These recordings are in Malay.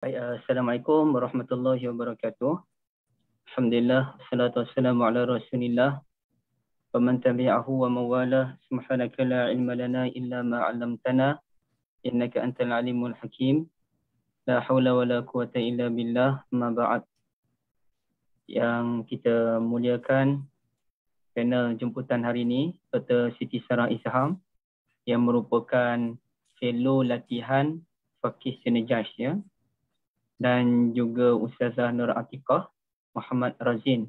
Baik, Assalamualaikum warahmatullahi wabarakatuh. Alhamdulillah, salatu wassalamu ala rasulillah wa man tabi'ahu wa mawalah. Subhanaka la ilma lana illa ma 'allamtana innaka antal alimul hakim. La haula wa la quwata illa billah. Ma ba'd. Yang kita muliakan panel jemputan hari ini Dr. Siti Sarah Isham yang merupakan fellow latihan Faqih Senajah ya, dan juga Ustazah Nur Atikah Muhammad Razin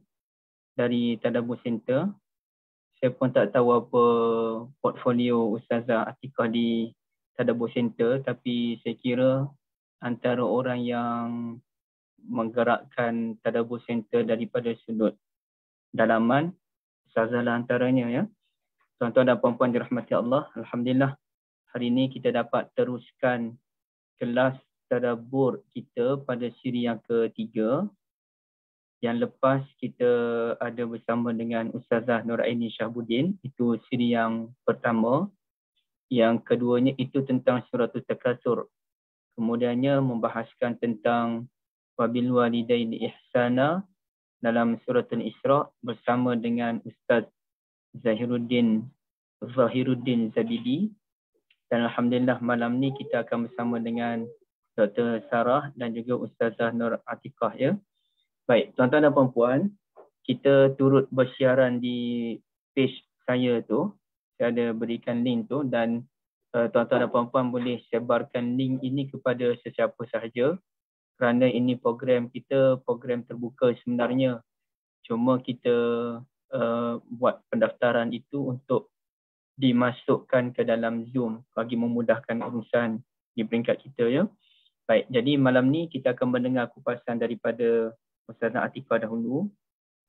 dari Tadabbur Center. Saya pun tak tahu apa portfolio Ustazah Atikah di Tadabbur Center, tapi saya kira antara orang yang menggerakkan Tadabbur Center daripada sudut dalaman, Ustazah lah antaranya ya. Tuan-tuan dan puan-puan dirahmati Allah, Alhamdulillah hari ini kita dapat teruskan kelas Tadabbur kita pada siri yang ketiga. Yang lepas kita ada bersama dengan Ustazah Nuraini Syahbuddin, itu siri yang pertama. Yang keduanya itu tentang suratul Takasur. Kemudiannya membahaskan tentang wabil walidaini ihsana dalam suratul Isra bersama dengan Ustaz Zahiruddin Zabidi. Dan Alhamdulillah malam ni kita akan bersama dengan Dr. Sarah dan juga Ustazah Nur Atikah ya. Baik, tuan-tuan dan puan-puan, kita turut bersiaran di page saya tu. Saya ada berikan link tu dan tuan-tuan dan puan-puan boleh sebarkan link ini kepada sesiapa sahaja kerana ini program kita, program terbuka sebenarnya. Cuma kita buat pendaftaran itu untuk dimasukkan ke dalam Zoom bagi memudahkan urusan di peringkat kita ya. Baik, jadi malam ni kita akan mendengar kupasan daripada Ustazah Atikah dahulu.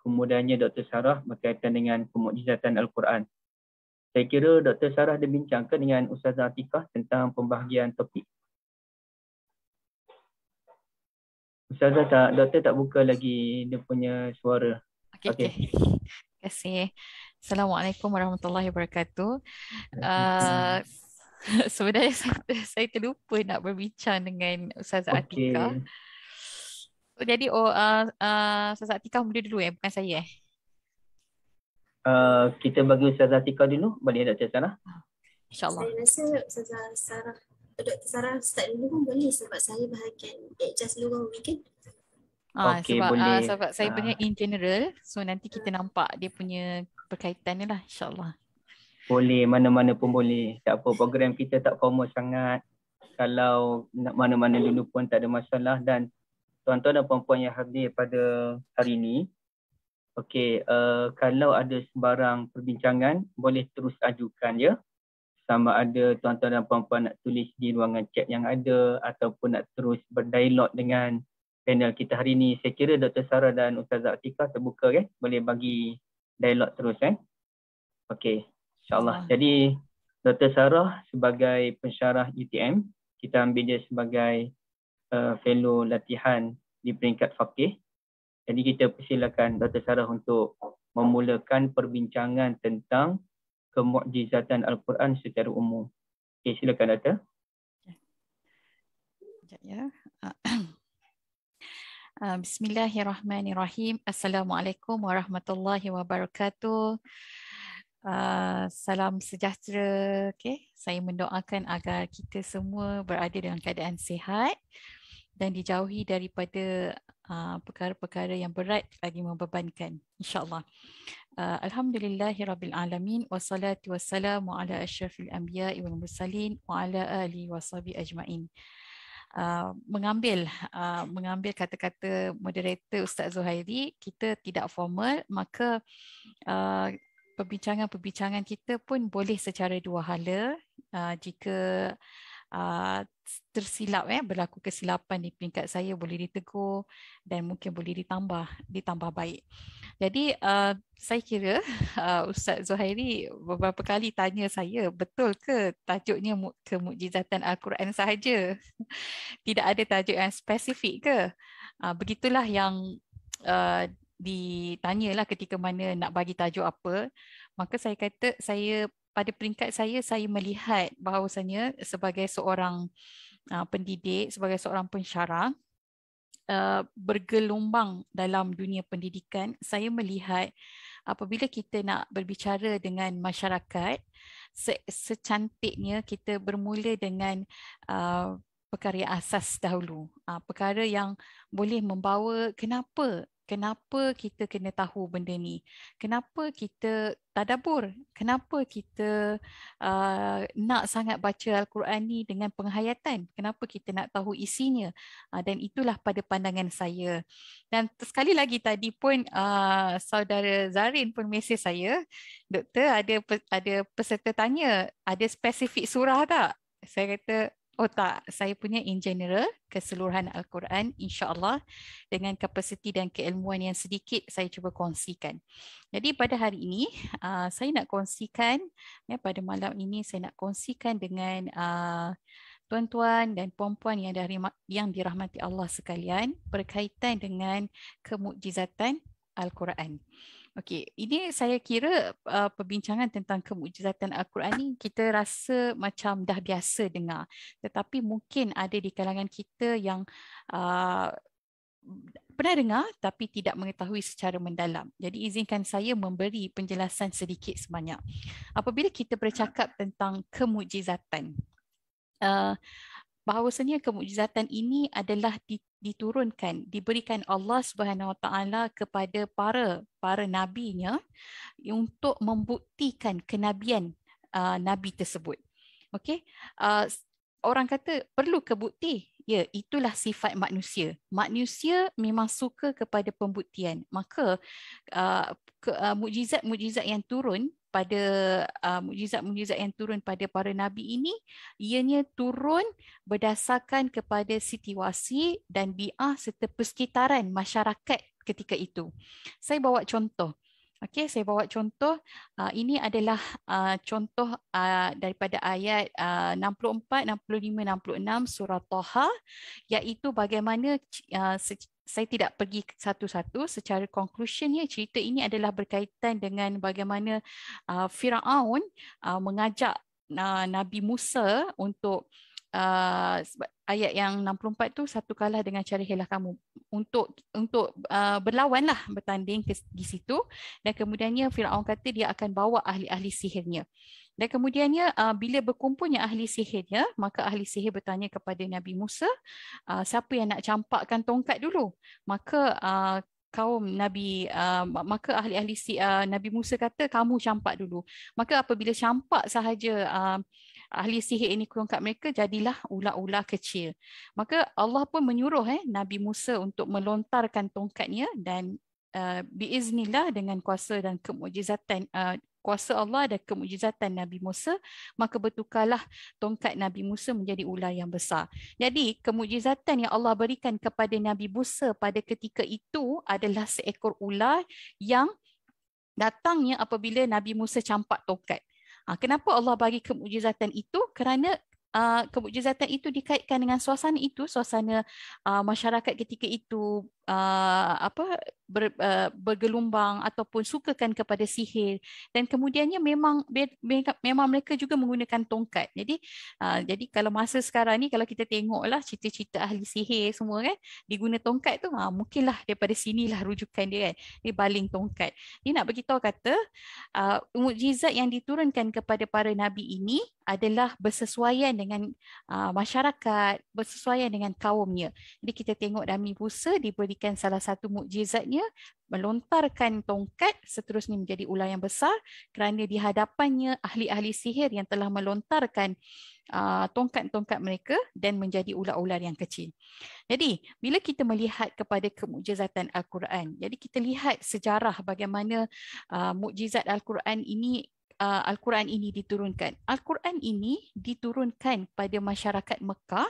Kemudiannya Dr. Sarah berkaitan dengan pemukjizatan Al-Quran. Saya kira Dr. Sarah ada bincangkan dengan Ustazah Atikah tentang pembahagian topik. Ustazah Doktor tak buka lagi dia punya suara. Okey. Terima kasih. Assalamualaikum warahmatullahi wabarakatuh. Sebenarnya saya terlupa nak berbincang dengan Ustazah Atikah. Jadi Ustazah Atikah mula dulu bukan saya Kita bagi Ustazah Atikah dulu. Boleh Dr. Sarah? InsyaAllah. Saya rasa Ustazah Sarah, Dr. Sarah start dulu pun boleh sebab saya bahagian adjust dulu kan? Okey, sebab, boleh. Sebab saya punya in general, so nanti kita nampak dia punya berkaitan ni lah insyaAllah. Boleh, mana-mana pun boleh. Tak apa, program kita tak formal sangat. Kalau nak mana-mana dulu pun tak ada masalah. Dan tuan-tuan dan puan-puan yang hadir pada hari ini, okey, kalau ada sebarang perbincangan, boleh terus ajukan ya. Sama ada tuan-tuan dan puan-puan nak tulis di ruangan chat yang ada ataupun nak terus berdialog dengan panel kita hari ini. Saya kira Dr. Sarah dan Ustazah Atikah terbuka kan? Boleh bagi dialog terus kan? Okey, insyaAllah. Jadi Dr. Sarah sebagai pensyarah UTM, kita ambil dia sebagai fellow latihan di peringkat faqih. Jadi kita persilakan Dr. Sarah untuk memulakan perbincangan tentang kemukjizatan Al-Quran secara umum. Okey, silakan Dr. Ya. Bismillahirrahmanirrahim. Assalamualaikum warahmatullahi wabarakatuh. Salam sejahtera. Okay. Saya mendoakan agar kita semua berada dalam keadaan sihat dan dijauhi daripada perkara-perkara yang berat lagi membebankan, insyaAllah. Alhamdulillahirabbil alamin wassalatu wassalamu ala asyrafil anbiya'i wal mursalin wa ala alihi washabihi ajmain. Mengambil kata-kata moderator Ustaz Zuhairi, kita tidak formal, maka perbincangan-perbincangan kita pun boleh secara dua hala. Jika tersilap berlaku kesilapan di peringkat saya, boleh ditegur dan mungkin boleh ditambah baik. Jadi saya kira Ustaz Zuhairi beberapa kali tanya saya, betul ke tajuknya kemukjizatan Al-Quran sahaja? Tidak ada tajuk yang spesifik ke? Begitulah yang ditanyalah ketika mana nak bagi tajuk apa. Maka saya kata, pada peringkat saya melihat bahawasanya sebagai seorang pendidik, sebagai seorang pensyarah, bergelombang dalam dunia pendidikan, saya melihat apabila kita nak berbicara dengan masyarakat, secantiknya kita bermula dengan perkara asas dahulu. Perkara yang boleh membawa kenapa kita kena tahu benda ni? Kenapa kita tadabbur? Kenapa kita nak sangat baca Al-Quran ni dengan penghayatan? Kenapa kita nak tahu isinya? Dan itulah pada pandangan saya. Dan sekali lagi tadi pun saudara Zarin pun mesej saya, Doktor, ada peserta tanya, ada spesifik surah tak? Saya kata, oh tak, saya punya in general, keseluruhan Al-Quran, insya-Allah dengan kapasiti dan keilmuan yang sedikit saya cuba kongsikan. Jadi pada hari ini, saya nak kongsikan, pada malam ini saya nak kongsikan dengan tuan-tuan dan puan-puan yang dirahmati Allah sekalian berkaitan dengan kemukjizatan Al-Quran. Okey, ini saya kira perbincangan tentang kemukjizatan Al-Quran ni kita rasa macam dah biasa dengar. Tetapi mungkin ada di kalangan kita yang pernah dengar tapi tidak mengetahui secara mendalam. Jadi izinkan saya memberi penjelasan sedikit sebanyak. Apabila kita bercakap tentang kemukjizatan, bahawasanya kemukjizatan ini adalah diturunkan, diberikan Allah Subhanahu Wa Taala kepada para nabinya untuk membuktikan kenabian nabi tersebut. Okey, orang kata perlu ke bukti? Ya, itulah sifat manusia. Manusia memang suka kepada pembuktian. Maka mukjizat-mukjizat yang turun pada mukjizat-mukjizat yang turun pada para nabi ini, ianya turun berdasarkan kepada situasi dan bi'ah serta persekitaran masyarakat ketika itu. Saya bawa contoh. Okey, saya bawa contoh. Ini adalah contoh daripada ayat 64, 65, 66 surah Taha, iaitu bagaimana saya tidak pergi satu-satu, secara conclusionnya cerita ini adalah berkaitan dengan bagaimana Firaun mengajak Nabi Musa untuk ayat yang 64 tu, satu kalah dengan cari helah kamu, untuk berlawanlah, bertanding di situ. Dan kemudiannya Firaun kata dia akan bawa ahli-ahli sihirnya. Dan kemudiannya bila berkumpulnya ahli sihirnya, maka ahli sihir bertanya kepada Nabi Musa, siapa yang nak campakkan tongkat dulu? Maka kaum Nabi, maka ahli-ahli Nabi Musa kata, kamu campak dulu. Maka apabila campak sahaja ahli sihir ini tongkat mereka, jadilah ular-ular kecil. Maka Allah pun menyuruh Nabi Musa untuk melontarkan tongkatnya, dan biiznillah dengan kuasa dan kemukjizatan kuasa Allah dan kemukjizatan Nabi Musa, maka bertukarlah tongkat Nabi Musa menjadi ular yang besar. Jadi kemukjizatan yang Allah berikan kepada Nabi Musa pada ketika itu adalah seekor ular yang datangnya apabila Nabi Musa campak tongkat. Kenapa Allah bagi kemukjizatan itu? Kerana kemukjizatan itu dikaitkan dengan suasana itu, suasana masyarakat ketika itu bergelombang ataupun sukakan kepada sihir, dan kemudiannya memang mereka juga menggunakan tongkat. Jadi kalau masa sekarang ni, kalau kita tengoklah cerita-cerita ahli sihir semua kan, diguna tongkat tu, mungkinlah daripada sinilah rujukan dia kan, dia baling tongkat. Dia nak beritahu kata mukjizat yang diturunkan kepada para nabi ini adalah bersesuaian dengan masyarakat, bersesuaian dengan kaumnya. Jadi kita tengok Nabi Musa diberikan salah satu mukjizatnya, melontarkan tongkat, seterusnya menjadi ular yang besar, kerana di hadapannya ahli-ahli sihir yang telah melontarkan tongkat-tongkat mereka dan menjadi ular-ular yang kecil. Jadi bila kita melihat kepada kemukjizatan Al-Quran, jadi kita lihat sejarah bagaimana mukjizat Al-Quran ini diturunkan. Al-Quran ini diturunkan pada masyarakat Mekah,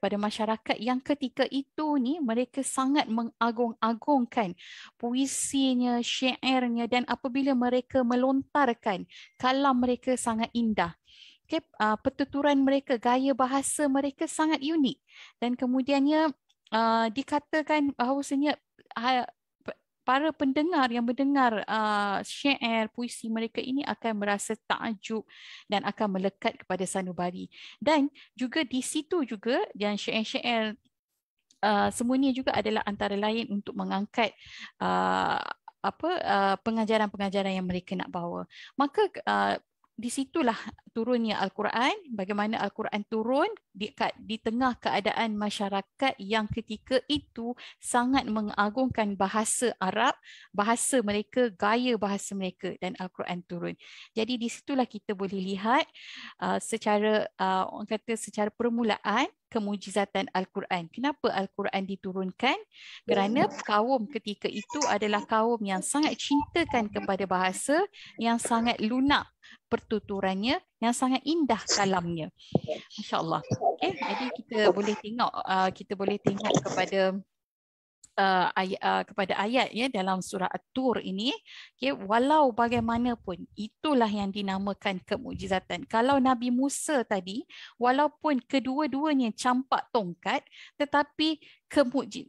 pada masyarakat yang ketika itu ni mereka sangat mengagung-agungkan puisinya, syairnya, dan apabila mereka melontarkan, kalam mereka sangat indah. Okay, pertuturan mereka, gaya bahasa mereka sangat unik, dan kemudiannya dikatakan bahawasanya para pendengar yang mendengar syair, puisi mereka ini akan merasa takjub dan akan melekat kepada sanubari. Dan juga di situ juga, dan syair-syair semuanya juga adalah antara lain untuk mengangkat pengajaran-pengajaran yang mereka nak bawa. Maka di situlah turunnya Al-Quran, bagaimana Al-Quran turun di tengah keadaan masyarakat yang ketika itu sangat mengagungkan bahasa Arab, bahasa mereka, gaya bahasa mereka, dan Al-Quran turun. Jadi di situlah kita boleh lihat orang kata secara permulaan kemujizatan Al-Quran. Kenapa Al-Quran diturunkan? Kerana kaum ketika itu adalah kaum yang sangat cintakan kepada bahasa, yang sangat lunak pertuturannya, yang sangat indah kalamnya. Masya-Allah. Okay, jadi kita boleh tengok kepada kepada ayat ya dalam surah At-Tur ini, okay, walau bagaimanapun itulah yang dinamakan kemujizatan. Kalau Nabi Musa tadi, walaupun kedua-duanya campak tongkat, tetapi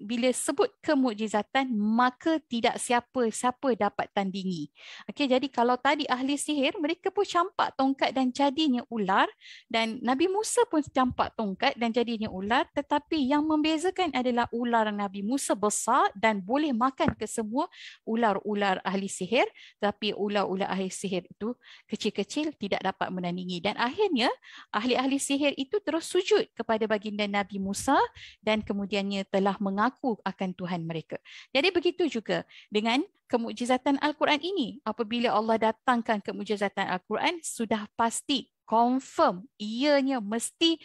bila sebut kemujizatan, maka tidak siapa-siapa dapat tandingi. Okey, jadi kalau tadi ahli sihir, mereka pun campak tongkat dan jadinya ular, dan Nabi Musa pun campak tongkat dan jadinya ular, tetapi yang membezakan adalah ular Nabi Musa besar dan boleh makan ke semua ular-ular ahli sihir, tapi ular-ular ahli sihir itu kecil-kecil, tidak dapat menandingi. Dan akhirnya ahli-ahli sihir itu terus sujud kepada baginda Nabi Musa dan kemudiannya telah mengaku akan Tuhan mereka. Jadi begitu juga dengan kemujizatan Al-Quran ini. Apabila Allah datangkan kemujizatan Al-Quran, sudah pasti, confirm, ianya mesti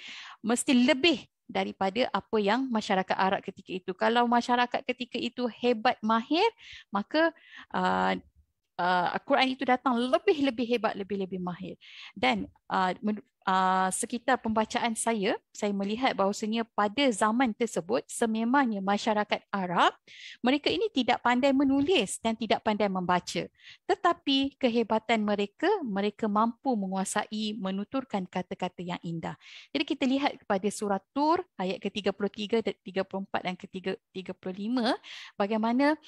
lebih daripada apa yang masyarakat Arab ketika itu. Kalau masyarakat ketika itu hebat, mahir, maka Al-Quran itu datang lebih-lebih hebat, lebih-lebih mahir. Dan sekitar pembacaan saya melihat bahawasanya pada zaman tersebut sememangnya masyarakat Arab, mereka ini tidak pandai menulis dan tidak pandai membaca. Tetapi kehebatan mereka mampu menguasai menuturkan kata-kata yang indah. Jadi kita lihat kepada surah Tur ayat ke-33, 34 dan ke-35, bagaimana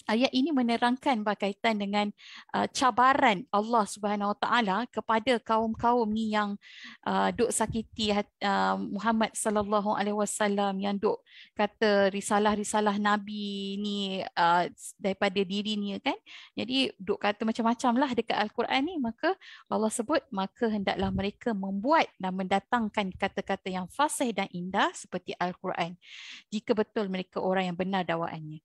ayat ini menerangkan berkaitan dengan cabaran Allah Subhanahu Wa Taala kepada kaum-kaum ni yang duk sakiti Muhammad sallallahu alaihi wasallam, yang duk kata risalah-risalah nabi ni daripada diri ni kan. Jadi duk kata macam-macam lah dekat Al-Quran ni, maka Allah sebut maka hendaklah mereka membuat dan mendatangkan kata-kata yang fasih dan indah seperti Al-Quran jika betul mereka orang yang benar dakwaannya.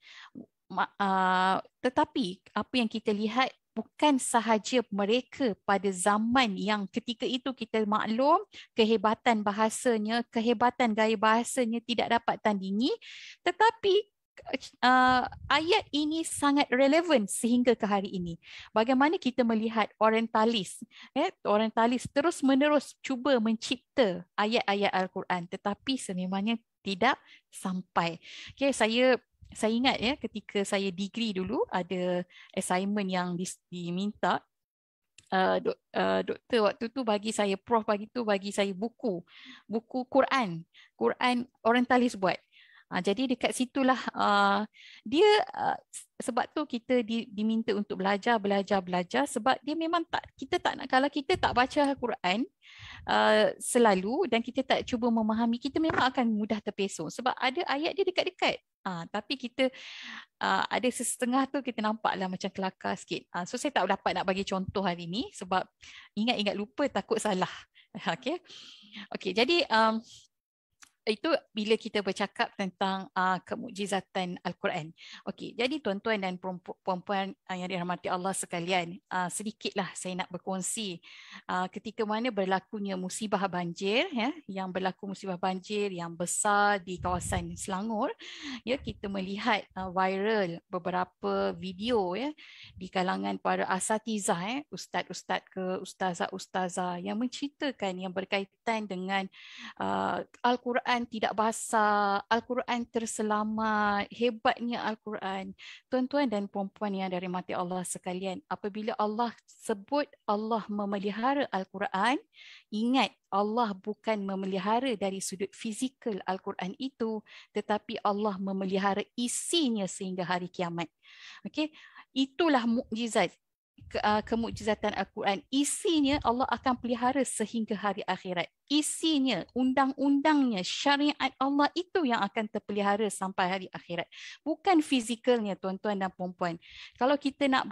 Tetapi apa yang kita lihat bukan sahaja mereka pada zaman yang ketika itu kita maklum kehebatan bahasanya, kehebatan gaya bahasanya tidak dapat tandingi, tetapi ayat ini sangat relevan sehingga ke hari ini. Bagaimana kita melihat orientalis terus menerus cuba mencipta ayat-ayat Al-Quran, tetapi sememangnya tidak sampai. Okay, saya ingat ya ketika saya degree dulu ada assignment yang diminta. Doktor waktu tu bagi saya, prof bagi saya buku Quran orientalis buat. Jadi dekat situlah dia sebab tu kita diminta untuk belajar sebab dia memang kita tak nak, kalau kita tak baca Al-Quran selalu dan kita tak cuba memahami, kita memang akan mudah terpesong sebab ada ayat dia dekat-dekat. Tapi kita ada setengah tu kita nampaklah macam kelakar sikit. So saya tak dapat nak bagi contoh hari ni sebab ingat-ingat lupa takut salah. Okey, jadi itu bila kita bercakap tentang kemujizatan Al-Quran. Okey, jadi tuan-tuan dan puan-puan yang dirahmati Allah sekalian, sedikitlah saya nak berkongsi ketika mana berlakunya musibah banjir yang berlaku musibah banjir yang besar di kawasan Selangor. Kita melihat viral beberapa video di kalangan para asatizah, ustaz-ustaz ke ustazah-ustazah yang menceritakan yang berkaitan dengan Al-Quran tidak basah, Al-Quran terselamat, hebatnya Al-Quran. Tuan-tuan dan puan-puan yang dirahmati Allah sekalian, apabila Allah sebut Allah memelihara Al-Quran, ingat Allah bukan memelihara dari sudut fizikal Al-Quran itu, tetapi Allah memelihara isinya sehingga hari kiamat. Okey, itulah mukjizat. kemukjizatan Al-Quran. Isinya Allah akan pelihara sehingga hari akhirat. Isinya, undang-undangnya, syariat Allah itu yang akan terpelihara sampai hari akhirat. Bukan fizikalnya, tuan-tuan dan puan-puan. Kalau kita nak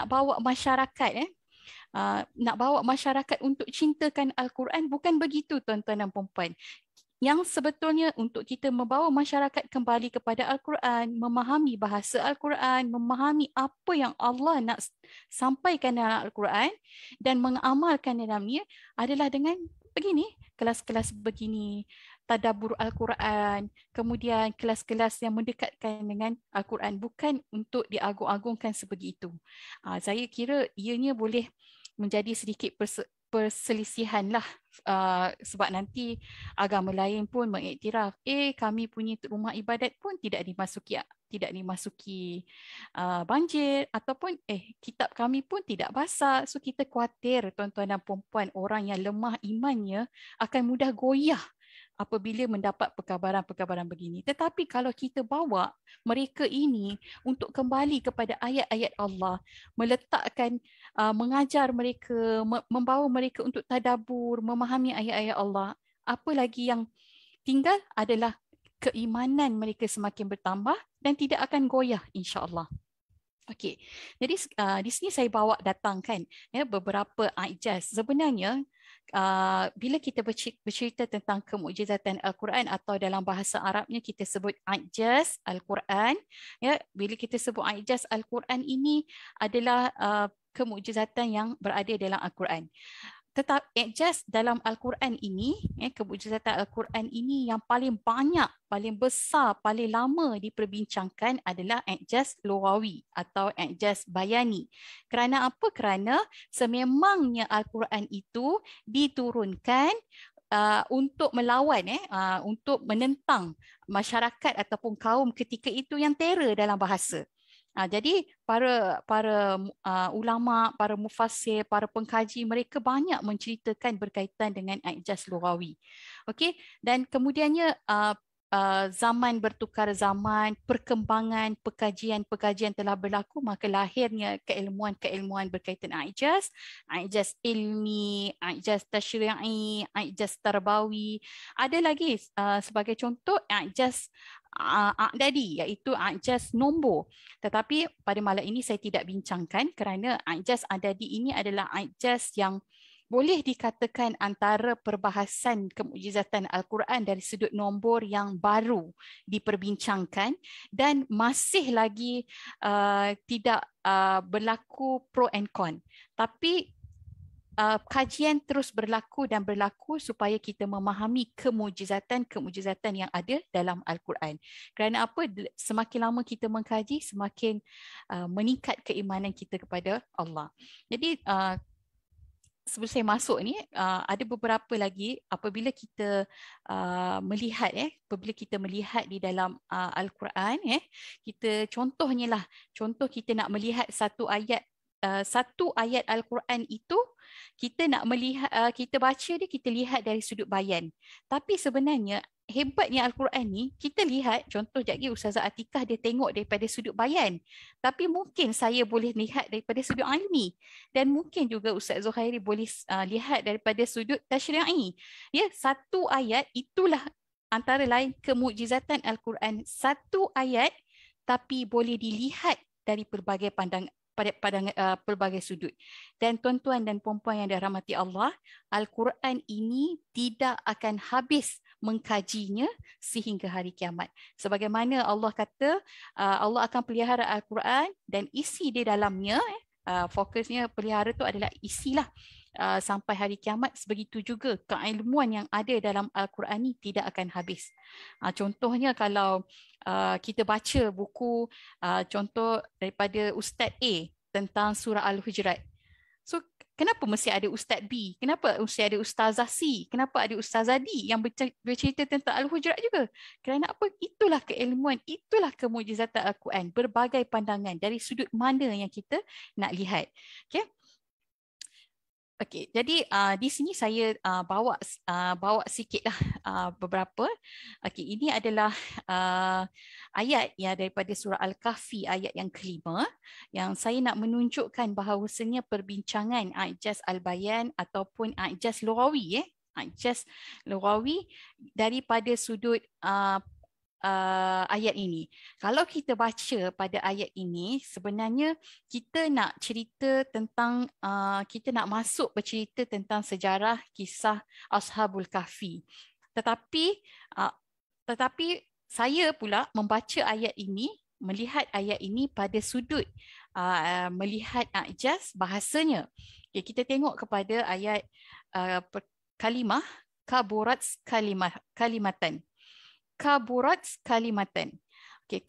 bawa masyarakat, nak bawa masyarakat untuk cintakan Al-Quran, bukan begitu, tuan-tuan dan puan-puan. Yang sebetulnya untuk kita membawa masyarakat kembali kepada Al-Quran, memahami bahasa Al-Quran, memahami apa yang Allah nak sampaikan dalam Al-Quran dan mengamalkan dalamnya adalah dengan begini, kelas-kelas begini, tadabbur Al-Quran, kemudian kelas-kelas yang mendekatkan dengan Al-Quran, bukan untuk diagung-agungkan sebegitu. Saya kira ianya boleh menjadi sedikit perselisihan lah, sebab nanti agama lain pun mengiktiraf kami punya rumah ibadat pun tidak dimasuki banjir, ataupun kitab kami pun tidak basah. So kita khawatir, tuan-tuan dan puan-puan, orang yang lemah imannya akan mudah goyah apabila mendapat perkabaran-perkabaran begini. Tetapi kalau kita bawa mereka ini untuk kembali kepada ayat-ayat Allah, meletakkan, mengajar mereka, membawa mereka untuk tadabbur, memahami ayat-ayat Allah, apa lagi yang tinggal adalah keimanan mereka semakin bertambah dan tidak akan goyah, insya-Allah. Okey. Jadi di sini saya bawa datangkan beberapa ijaz. Sebenarnya bila kita bercerita tentang kemukjizatan Al-Quran, atau dalam bahasa Arabnya kita sebut ijaz Al-Quran, bila kita sebut ijaz Al-Quran, ini adalah kemukjizatan yang berada dalam Al-Quran. Tetap ijaz dalam Al-Quran ini, kemukjizatan Al-Quran ini yang paling banyak, paling besar, paling lama diperbincangkan adalah ijaz lughawi atau ijaz bayani. Kerana apa? Kerana sememangnya Al-Quran itu diturunkan untuk melawan, untuk menentang masyarakat ataupun kaum ketika itu yang terror dalam bahasa. Jadi para ulama, para mufassir, para pengkaji, mereka banyak menceritakan berkaitan dengan ijaz lughawi. Okey, dan kemudiannya zaman bertukar zaman, perkembangan pekajian-pekajian telah berlaku, maka lahirnya keilmuan-keilmuan berkaitan ijaz ilmi, ijaz tasyri'i, ijaz tarbawi. Ada lagi sebagai contoh ijaz a'dadi, iaitu ijaz nombor. Tetapi pada malam ini saya tidak bincangkan kerana ijaz a'dadi ini adalah ijaz yang boleh dikatakan antara perbahasan kemukjizatan Al-Quran dari sudut nombor yang baru diperbincangkan dan masih lagi tidak berlaku pro and con. Tapi kajian terus berlaku dan berlaku supaya kita memahami kemukjizatan yang ada dalam Al-Quran. Kerana apa? Semakin lama kita mengkaji, semakin meningkat keimanan kita kepada Allah. Jadi sebelum saya masuk ni, ada beberapa lagi apabila kita melihat di dalam Al-Quran, kita contohnya lah, kita nak melihat satu ayat Al-Quran itu, kita nak melihat, kita baca dia, kita lihat dari sudut bayan. Tapi sebenarnya hebatnya Al-Quran ni, kita lihat, contoh sekejap lagi Ustazah Atikah dia tengok daripada sudut bayan. Tapi mungkin saya boleh lihat daripada sudut ilmi. Dan mungkin juga Ustaz Zuhairi boleh lihat daripada sudut tasyri'i. Ya, satu ayat itulah antara lain kemukjizatan Al-Quran. Satu ayat tapi boleh dilihat dari pelbagai pelbagai sudut. Dan tuan-tuan dan puan-puan yang dirahmati Allah, Al-Quran ini tidak akan habis mengkajinya sehingga hari kiamat. Sebagaimana Allah kata, Allah akan pelihara Al-Quran dan isi di dalamnya, fokusnya pelihara itu adalah isilah sampai hari kiamat. Sebegitu juga keilmuan yang ada dalam Al-Quran ini tidak akan habis. Contohnya kalau kita baca buku contoh daripada Ustaz A tentang surah Al-Hujurat. So kenapa mesti ada Ustaz B? Kenapa mesti ada Ustazah C? Kenapa ada Ustazah D yang bercerita tentang Al-Hujurat juga? Kerana apa? Itulah keilmuan, itulah kemukjizatan Al-Quran. Berbagai pandangan dari sudut mana yang kita nak lihat. Okay? Okey, jadi di sini saya bawa sikitlah beberapa. Okey, ini adalah ayat ya daripada surah Al-Kahfi ayat yang kelima, yang saya nak menunjukkan bahawasanya perbincangan Ijaz Al-Bayan ataupun Ijaz Lughawi Ijaz Lughawi daripada sudut ayat ini. Kalau kita baca pada ayat ini, sebenarnya kita nak cerita tentang, kita nak masuk bercerita tentang sejarah kisah Ashabul Kahfi. Tetapi saya pula membaca ayat ini, melihat ayat ini pada sudut melihat ijaz bahasanya. Okay, kita tengok kepada ayat kalimah kaburat kalimatan. Kaburat kalimatan. Okay,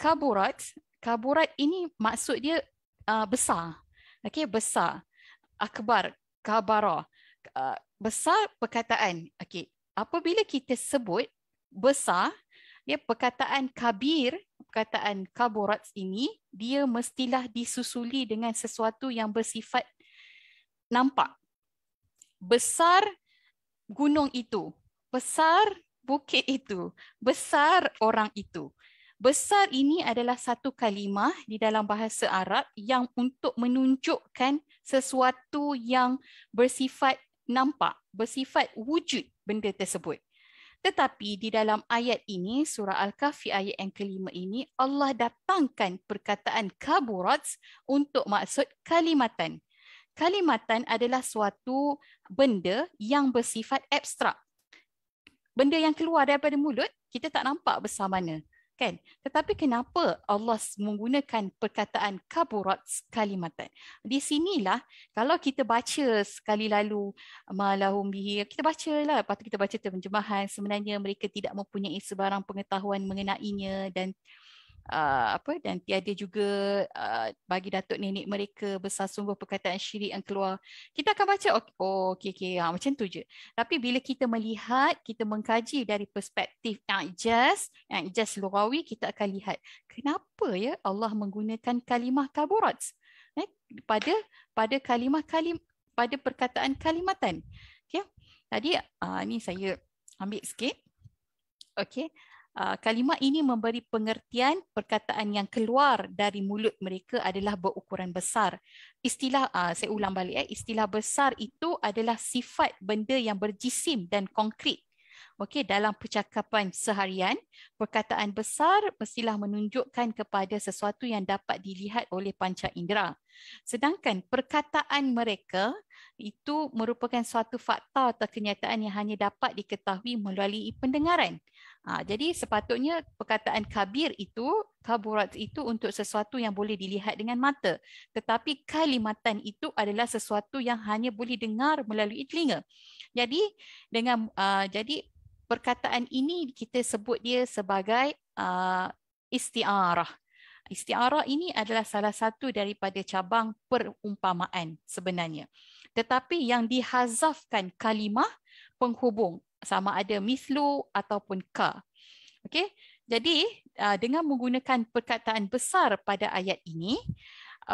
kaburat ini maksud dia besar. Okay, besar. Akbar, kabara. Besar perkataan. Okay, apabila kita sebut besar, dia perkataan kabir, perkataan kaburat ini, dia mestilah disusuli dengan sesuatu yang bersifat nampak. Besar gunung itu, besar bukit itu, besar orang itu. Besar ini adalah satu kalimah di dalam bahasa Arab yang untuk menunjukkan sesuatu yang bersifat nampak, bersifat wujud benda tersebut. Tetapi di dalam ayat ini, surah Al-Kahfi ayat yang kelima ini, Allah datangkan perkataan kaburat untuk maksud kalimatan. Kalimatan adalah suatu benda yang bersifat abstrak. Benda yang keluar daripada mulut, kita tak nampak besar mana. Kan? Tetapi kenapa Allah menggunakan perkataan kaburat kalimatan? Di sinilah kalau kita baca sekali lalu malahum bihi, kita bacalah, lepas tu kita baca terjemahan, sebenarnya mereka tidak mempunyai sebarang pengetahuan mengenainya dan dan tiada juga bagi datuk nenek mereka besar sungguh perkataan syirik yang keluar. Kita akan baca okey macam tu je. Tapi bila kita melihat, kita mengkaji dari perspektif ijaz lughawi, kita akan lihat kenapa ya Allah menggunakan kalimah kaburat pada pada perkataan kalimatan. Okey. Tadi ni saya ambil sikit. Okey. Kalimah ini memberi pengertian perkataan yang keluar dari mulut mereka adalah berukuran besar. Istilah, saya ulang balik, istilah besar itu adalah sifat benda yang berjisim dan konkret. Okey, dalam percakapan seharian, perkataan besar mestilah menunjukkan kepada sesuatu yang dapat dilihat oleh panca indera. Sedangkan perkataan mereka itu merupakan suatu fakta atau kenyataan yang hanya dapat diketahui melalui pendengaran. Jadi sepatutnya perkataan kabir itu, kaburat itu untuk sesuatu yang boleh dilihat dengan mata. Tetapi kalimatan itu adalah sesuatu yang hanya boleh dengar melalui telinga. Jadi jadi perkataan ini kita sebut dia sebagai isti'arah. Isti'arah ini adalah salah satu daripada cabang perumpamaan sebenarnya. Tetapi yang dihazafkan kalimah penghubung, sama ada mislu ataupun ka. Okey. Jadi dengan menggunakan perkataan besar pada ayat ini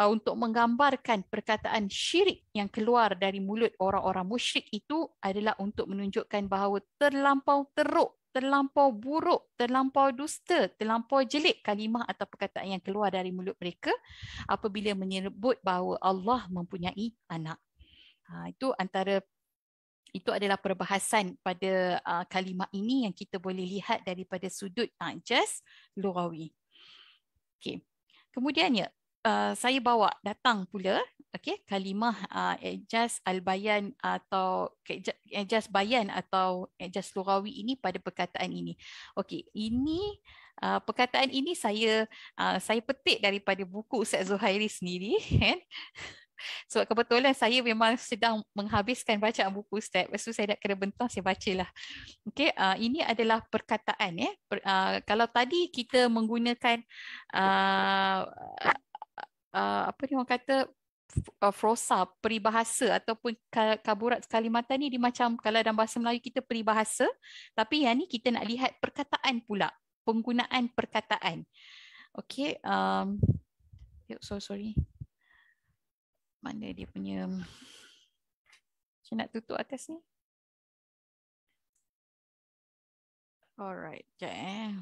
untuk menggambarkan perkataan syirik yang keluar dari mulut orang-orang musyrik itu adalah untuk menunjukkan bahawa terlampau teruk, terlampau buruk, terlampau dusta, terlampau jelek kalimah atau perkataan yang keluar dari mulut mereka apabila menyebut bahawa Allah mempunyai anak. Itu adalah perbahasan pada kalimah ini yang kita boleh lihat daripada sudut ijaz lughawi. Okey. Kemudiannya saya bawa datang pula kalimah ijaz al-bayan atau ijaz bayan atau ijaz lughawi ini pada perkataan ini. Okey, ini perkataan ini saya petik daripada buku Ustaz Zuhairi sendiri kan. Sebab kebetulan saya memang sedang menghabiskan bacaan buku Ustaz. Lepas tu saya nak kena bentang, saya bacalah. Okey, ini adalah perkataan kalau tadi kita menggunakan apa ni orang kata frosa, peribahasa ataupun kaburat kalimatan ni dia macam kalau dalam bahasa Melayu kita peribahasa, tapi yang ni kita nak lihat perkataan pula, penggunaan perkataan. Okey, sorry. Mana dia punya, saya nak tutup atas ni. Alright, sekejap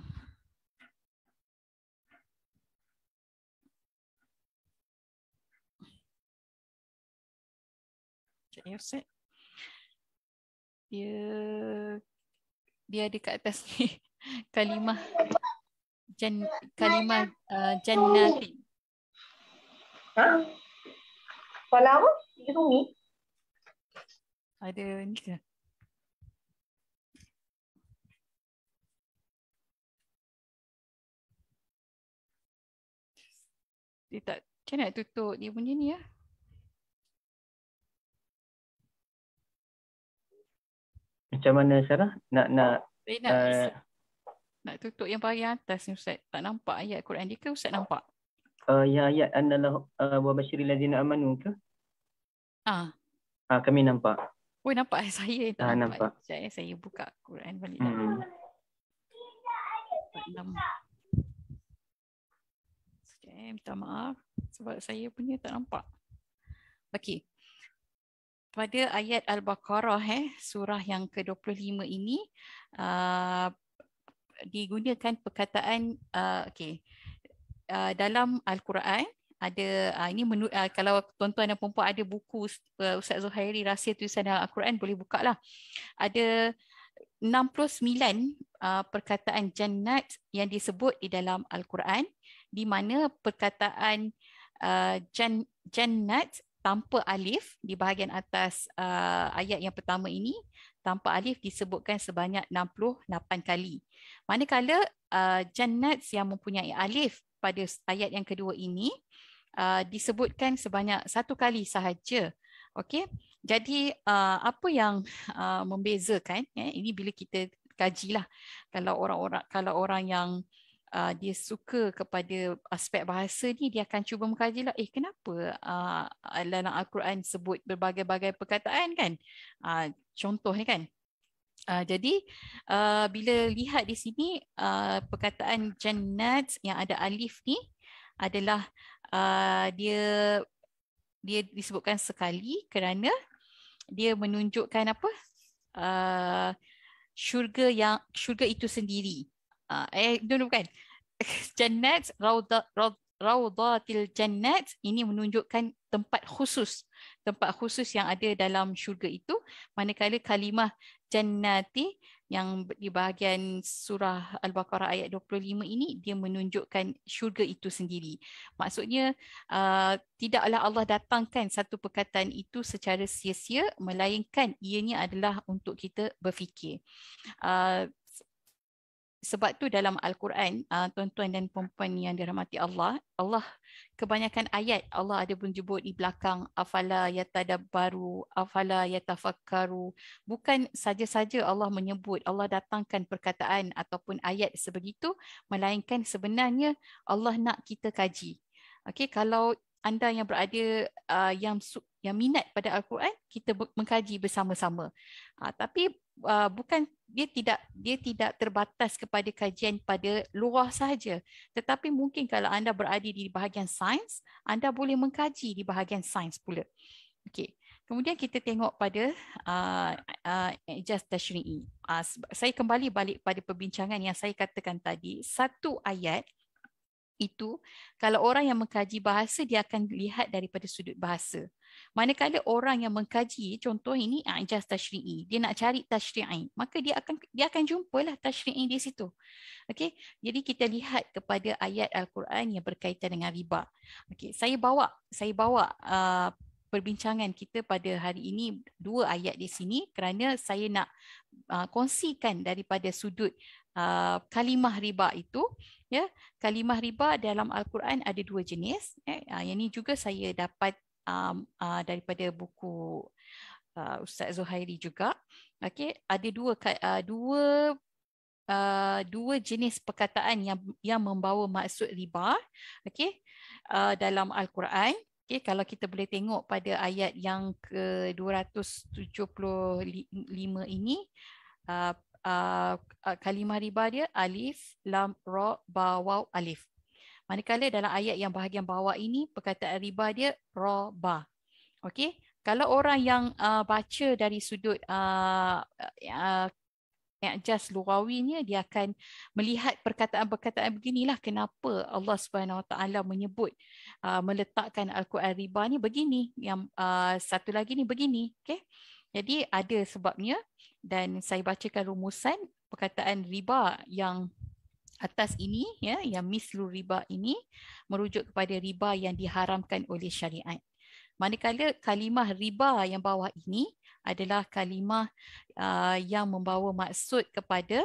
Sekejap ya Ustaz. Dia ada kat atas ni. Kalimah jannati. Soalan apa? Dia sunyi. Ada ni ke? Dia tak, macam nak tutup dia punya ni ya? Macam mana Sarah? Nak Nak tutup yang bahagian atas ni Ustaz. Tak nampak ayat Quran dia ke Ustaz nampak? yang ayat analah wa basyiril ladzina amanu ke? Kami nampak. Oh nampak saya tak nampak. Nampak. Saya buka Quran balik lah. 46. Minta maaf sebab saya punya tak nampak. Okey. Pada ayat Al-Baqarah surah yang ke-25 ini digunakan perkataan dalam Al-Quran ada ini kalau tuan-tuan dan puan-puan ada buku Ustaz Zuhairi Rahsia Tulisan dalam Al-Quran boleh buka lah. Ada 69 perkataan jannat yang disebut di dalam Al-Quran, di mana perkataan jannat tanpa alif di bahagian atas ayat yang pertama ini, tanpa alif disebutkan sebanyak 68 kali. Manakala jannat yang mempunyai alif pada ayat yang kedua ini disebutkan sebanyak 1 kali sahaja. Okey. Jadi apa yang membezakan ini bila kita kajilah, kalau orang yang dia suka kepada aspek bahasa ni, dia akan cuba mengkajilah kenapa dalam Al-Quran sebut berbagai-bagai perkataan kan, contoh ni kan. Jadi bila lihat di sini perkataan jannat yang ada alif ni adalah dia disebutkan sekali kerana dia menunjukkan apa? Syurga itu sendiri. Bukan. Jannat, Raudatil Jannat ini menunjukkan tempat khusus yang ada dalam syurga itu, manakala kalimah jannati yang di bahagian surah Al-Baqarah ayat 25 ini dia menunjukkan syurga itu sendiri. Maksudnya tidaklah Allah datangkan satu perkataan itu secara sia-sia, melainkan ianya adalah untuk kita berfikir. Sebab tu dalam Al-Quran, tuan-tuan dan puan-puan yang dirahmati Allah, kebanyakan ayat Allah ada menyebut di belakang afala yatadabbaru, afala yatafakkaru. Bukan saja-saja Allah menyebut, Allah datangkan perkataan ataupun ayat sebegitu, melainkan sebenarnya Allah nak kita kaji. Okey, kalau anda yang berada yang minat pada Al-Quran, kita mengkaji bersama-sama. Tapi bukan dia tidak terbatas kepada kajian pada luar sahaja, tetapi mungkin kalau anda berada di bahagian sains, anda boleh mengkaji di bahagian sains pula. Okey. Kemudian kita tengok pada ijaz tashri'i. Saya kembali balik pada perbincangan yang saya katakan tadi, satu ayat itu kalau orang yang mengkaji bahasa dia akan lihat daripada sudut bahasa. Manakala orang yang mengkaji, contoh ini ijaz tashri'i, dia nak cari tashri'i, maka dia akan jumpalah tashri'i di situ. Okey, jadi kita lihat kepada ayat Al-Quran yang berkaitan dengan riba. Okey, saya bawa perbincangan kita pada hari ini 2 ayat di sini kerana saya nak kongsikan daripada sudut kalimah riba itu. Ya, kalimah riba dalam Al-Quran ada 2 jenis. Yang ini juga saya dapat daripada buku Ustaz Zuhairi juga. Okey, ada dua jenis perkataan yang membawa maksud riba. Okey, dalam Al-Quran. Okay, kalau kita boleh tengok pada ayat yang ke-275 ini, kalimah riba dia alif, lam, ra, ba, waw, alif. Manakala dalam ayat yang bahagian bawah ini, perkataan riba dia ra, ba. Okey, kalau orang yang baca dari sudut i'jaz lughawinya, dia akan melihat perkataan-perkataan beginilah kenapa Allah Subhanahu Wa Taala menyebut meletakkan Al-Quran riba ni begini, yang satu lagi ni begini. Okay? Jadi ada sebabnya, dan saya bacakan rumusan perkataan riba yang atas ini, ya, yang mislu riba ini merujuk kepada riba yang diharamkan oleh syariat. Manakala kalimah riba yang bawah ini adalah kalimah yang membawa maksud kepada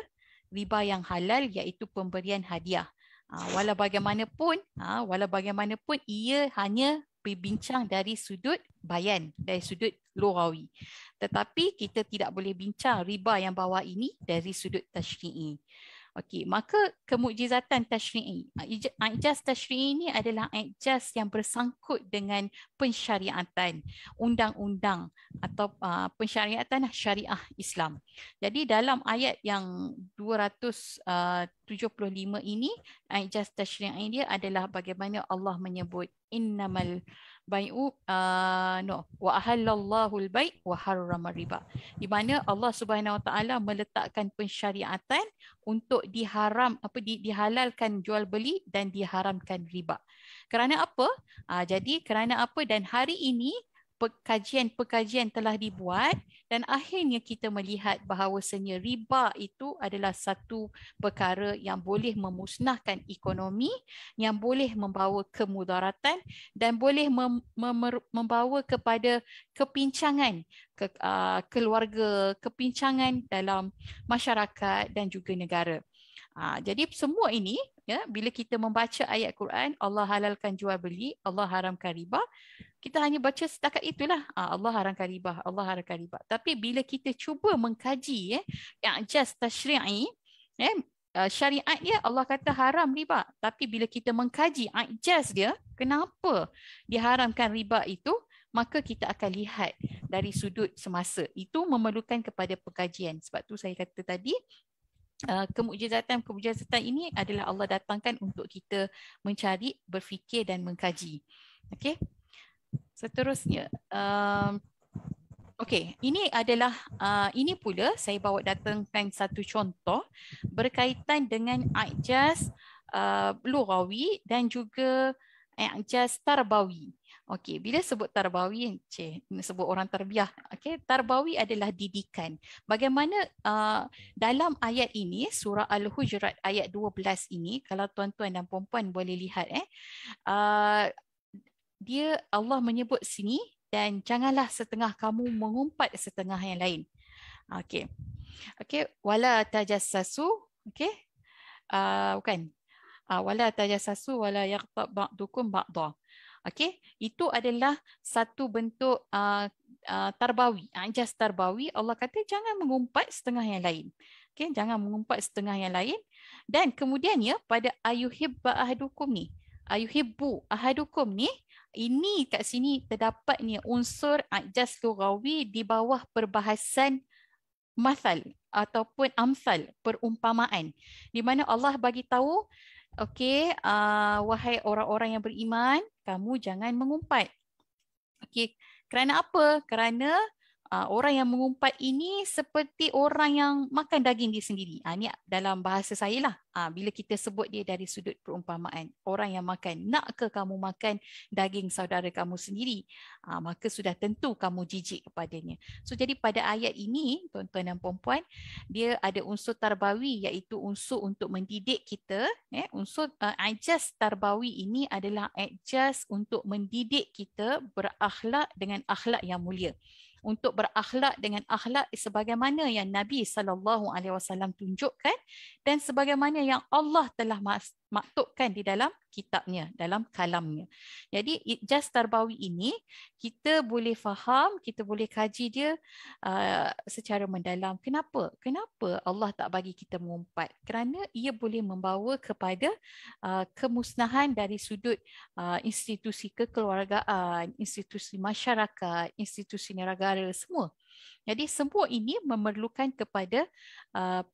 riba yang halal, iaitu pemberian hadiah. Walau bagaimanapun ia hanya berbincang dari sudut bayan, dari sudut lughawi. Tetapi kita tidak boleh bincang riba yang bawah ini dari sudut tasyri'i. Okey, maka kemukjizatan tasyri'i, i'jaz tasyri'i ini adalah i'jaz yang bersangkut dengan pensyariatan, undang-undang atau pensyariatan syariah Islam. Jadi dalam ayat yang 275 ini, i'jaz tasyri'i dia adalah bagaimana Allah menyebut innamal bai'u wa ahallallahu al-bai' wa harrama riba, di mana Allah Subhanahu Wa Taala meletakkan pensyariatan untuk dihalalkan jual beli dan diharamkan riba. Kerana apa? Jadi kerana apa? Dan hari ini pekajian telah dibuat dan akhirnya kita melihat bahawasanya riba itu adalah satu perkara yang boleh memusnahkan ekonomi, yang boleh membawa kemudaratan dan boleh membawa kepada kepincangan keluarga, kepincangan dalam masyarakat dan juga negara. Jadi semua ini, ya, bila kita membaca ayat Quran, Allah halalkan jual beli, Allah haramkan riba, kita hanya baca setakat itulah. Allah haramkan riba, Allah haramkan riba. Tapi bila kita cuba mengkaji i'jaz tasyri'i, syariat dia Allah kata haram riba. Tapi bila kita mengkaji i'jaz dia, kenapa diharamkan riba itu, maka kita akan lihat dari sudut semasa. Itu memerlukan kepada pengkajian. Sebab tu saya kata tadi, kemukjizatan ini adalah Allah datangkan untuk kita mencari, berfikir dan mengkaji. Okey. Seterusnya, okey, ini adalah ini pula saya bawa datangkan satu contoh berkaitan dengan i'jaz lughawi dan juga i'jaz tarbawi. Okey, bila sebut tarbawi, sebut orang tarbiyah. Okey, tarbawi adalah didikan. Bagaimana dalam ayat ini, surah Al-Hujurat ayat 12 ini, kalau tuan-tuan dan puan-puan boleh lihat, dia Allah menyebut sini, dan janganlah setengah kamu mengumpat setengah yang lain. Okey. Okey, wala tajassasu, okey? Bukan. Wala tajassasu wala yaqta ba'dukum ba'dha. Okey, itu adalah satu bentuk tarbawi, i'jaz tarbawi. Allah kata jangan mengumpat setengah yang lain. Okey, jangan mengumpat setengah yang lain. Dan kemudiannya pada ayuhibba ahadukum ni, ayuhibbu ahadukum ni, ini kat sini terdapat ni unsur i'jaz lughawi di bawah perbahasan mathal ataupun amsal, perumpamaan, di mana Allah bagi tahu, okey, wahai orang-orang yang beriman, kamu jangan mengumpat. Okey, kerana apa? Kerana orang yang mengumpat ini seperti orang yang makan daging dia sendiri. Ini dalam bahasa saya lah. Bila kita sebut dia dari sudut perumpamaan. Orang yang makan. Nak ke kamu makan daging saudara kamu sendiri? Maka sudah tentu kamu jijik kepadanya. So jadi pada ayat ini, tuan-tuan dan puan-puan, dia ada unsur tarbawi, iaitu unsur untuk mendidik kita. Unsur i'jaz tarbawi ini adalah i'jaz untuk mendidik kita berakhlak dengan akhlak yang mulia. Untuk berakhlak dengan akhlak sebagaimana yang Nabi SAW tunjukkan dan sebagaimana yang Allah telah maktubkan di dalam kitabnya, dalam kalamnya. Jadi i'jaz tarbawi ini kita boleh faham, kita boleh kaji dia secara mendalam. Kenapa? Kenapa Allah tak bagi kita mengumpat? Kerana ia boleh membawa kepada kemusnahan dari sudut institusi kekeluargaan, institusi masyarakat, institusi negara, semua. Jadi semua ini memerlukan kepada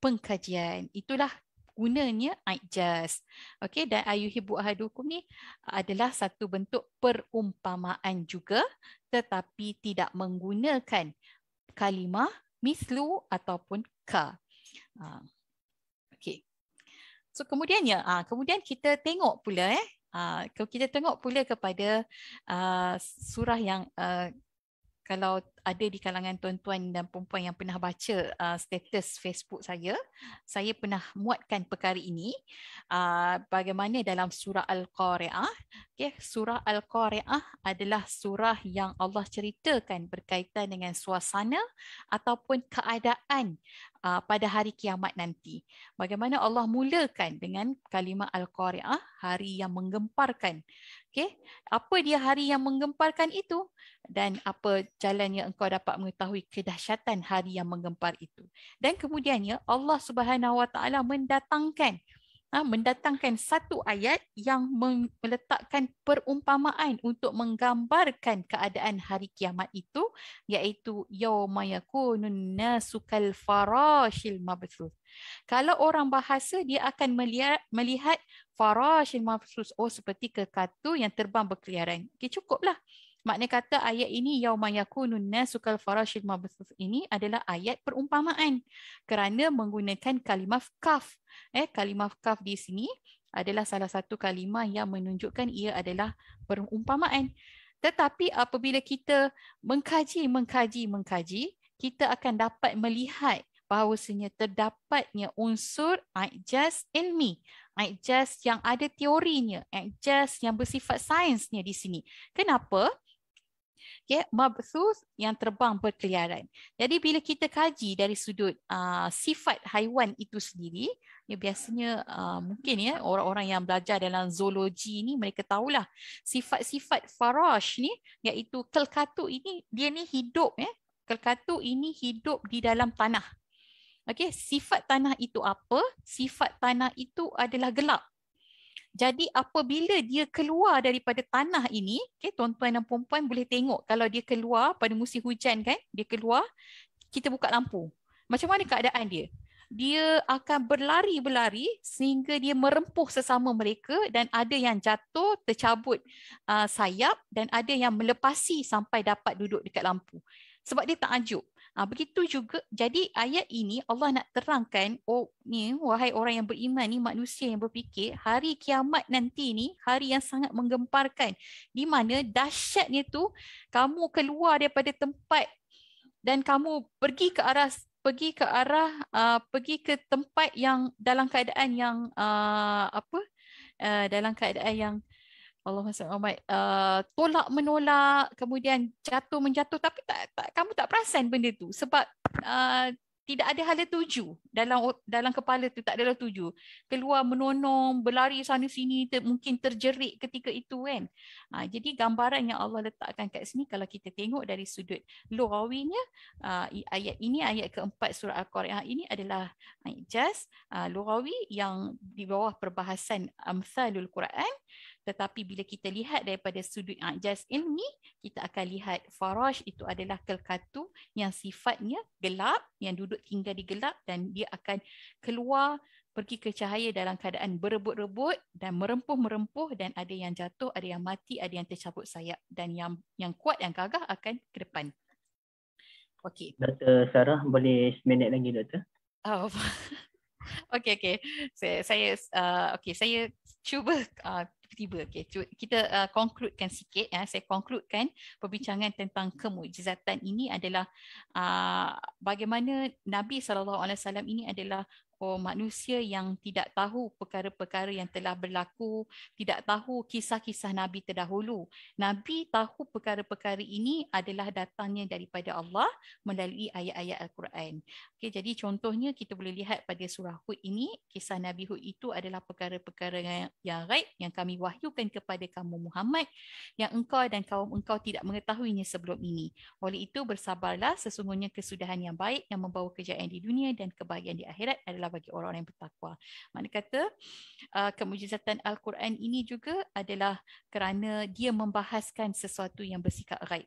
pengkajian. Itulah gunanya i'jaz. Okey, dan ayuhibbu ahadukum ni adalah satu bentuk perumpamaan juga, tetapi tidak menggunakan kalimah mislu ataupun ka. Okey. So kemudiannya, kemudian kita tengok pula kepada surah yang kalau ada di kalangan tuan-tuan dan puan-puan yang pernah baca status Facebook saya pernah muatkan perkara ini bagaimana dalam surah Al-Qari'ah. Okay, surah Al-Qari'ah adalah surah yang Allah ceritakan berkaitan dengan suasana ataupun keadaan pada hari kiamat nanti. Bagaimana Allah mulakan dengan kalimah Al-Qari'ah, hari yang menggemparkan. Okay, apa dia hari yang menggemparkan itu? Dan apa jalan yang engkau dapat mengetahui kedahsyatan hari yang menggempar itu. Dan kemudiannya Allah Subhanahu Wa Taala mendatangkan satu ayat yang meletakkan perumpamaan untuk menggambarkan keadaan hari kiamat itu, iaitu yauma yakunun nasu kal farashil mabthuth. Kalau orang bahasa, dia akan melihat farashil mabthuth, seperti kekatu yang terbang berkeliaran. Okay, cukuplah. Makna kata ayat ini yauma yakunun nasu kal farashil mabthuth ini adalah ayat perumpamaan kerana menggunakan kalimah kaf. Kalimah kaf di sini adalah salah satu kalimah yang menunjukkan ia adalah perumpamaan. Tetapi apabila kita mengkaji, kita akan dapat melihat bahawasanya terdapatnya unsur i'jaz ilmi, i'jaz yang ada teorinya, i'jaz yang bersifat sainsnya di sini. Kenapa? Okay, mabthuth yang terbang berkeliaran. Jadi bila kita kaji dari sudut sifat haiwan itu sendiri, biasanya mungkin orang-orang yang belajar dalam zoologi ni mereka tahulah sifat-sifat farash ni, iaitu kelkatu ini, dia ni hidup kelkatu ini hidup di dalam tanah. Okey, sifat tanah itu apa? Sifat tanah itu adalah gelap. Jadi apabila dia keluar daripada tanah ini, tuan-tuan dan puan-puan boleh tengok kalau dia keluar pada musim hujan kan, dia keluar, kita buka lampu. Macam mana keadaan dia? Dia akan berlari-berlari sehingga dia merempuh sesama mereka, dan ada yang jatuh, tercabut sayap, dan ada yang melepasi sampai dapat duduk dekat lampu. Sebab dia takjub. Begitu juga, jadi ayat ini Allah nak terangkan, wahai orang yang beriman ni, manusia yang berfikir, hari kiamat nanti ni hari yang sangat menggemparkan, di mana dahsyatnya tu kamu keluar daripada tempat dan kamu pergi ke tempat yang dalam keadaan yang dalam keadaan yang tolak menolak, kemudian jatuh menjatuh, tapi kamu tak perasan benda tu sebab tidak ada hala tuju dalam kepala tu, tak ada hala tuju. Keluar menonong, berlari sana sini, mungkin terjerit ketika itu kan. Jadi gambaran yang Allah letakkan kat sini, kalau kita tengok dari sudut lughawinya, ayat ini, ayat keempat surah Al-Qari'ah ini adalah i'jaz lughawi yang di bawah perbahasan amsalul Quran. Tetapi bila kita lihat daripada sudut i'jaz ilmi, kita akan lihat farash itu adalah kelkatu yang sifatnya gelap, yang duduk tinggal di gelap, dan dia akan keluar pergi ke cahaya dalam keadaan berebut-rebut dan merempuh-merempuh, dan ada yang jatuh, ada yang mati, ada yang tercabut sayap, dan yang kuat, yang gagah akan ke depan. Okey. Dr. Sarah, boleh seminit lagi, Doktor? Okey. Saya cuba tiba-tiba. Kita concludekan sikit. Saya concludekan perbincangan tentang kemukjizatan ini adalah bagaimana Nabi SAW ini adalah manusia yang tidak tahu perkara-perkara yang telah berlaku, tidak tahu kisah-kisah Nabi terdahulu. Nabi tahu perkara-perkara ini adalah datangnya daripada Allah melalui ayat-ayat Al-Quran. Okay, jadi contohnya kita boleh lihat pada surah Hud ini, kisah Nabi Hud itu adalah perkara-perkara yang gaib yang kami wahyukan kepada kamu Muhammad, yang engkau dan kaum engkau tidak mengetahuinya sebelum ini. Oleh itu bersabarlah, sesungguhnya kesudahan yang baik yang membawa kejayaan di dunia dan kebahagiaan di akhirat adalah bagi orang-orang yang bertakwa. Makna kata kemujizatan Al-Quran ini juga adalah kerana dia membahaskan sesuatu yang bersikap gaib,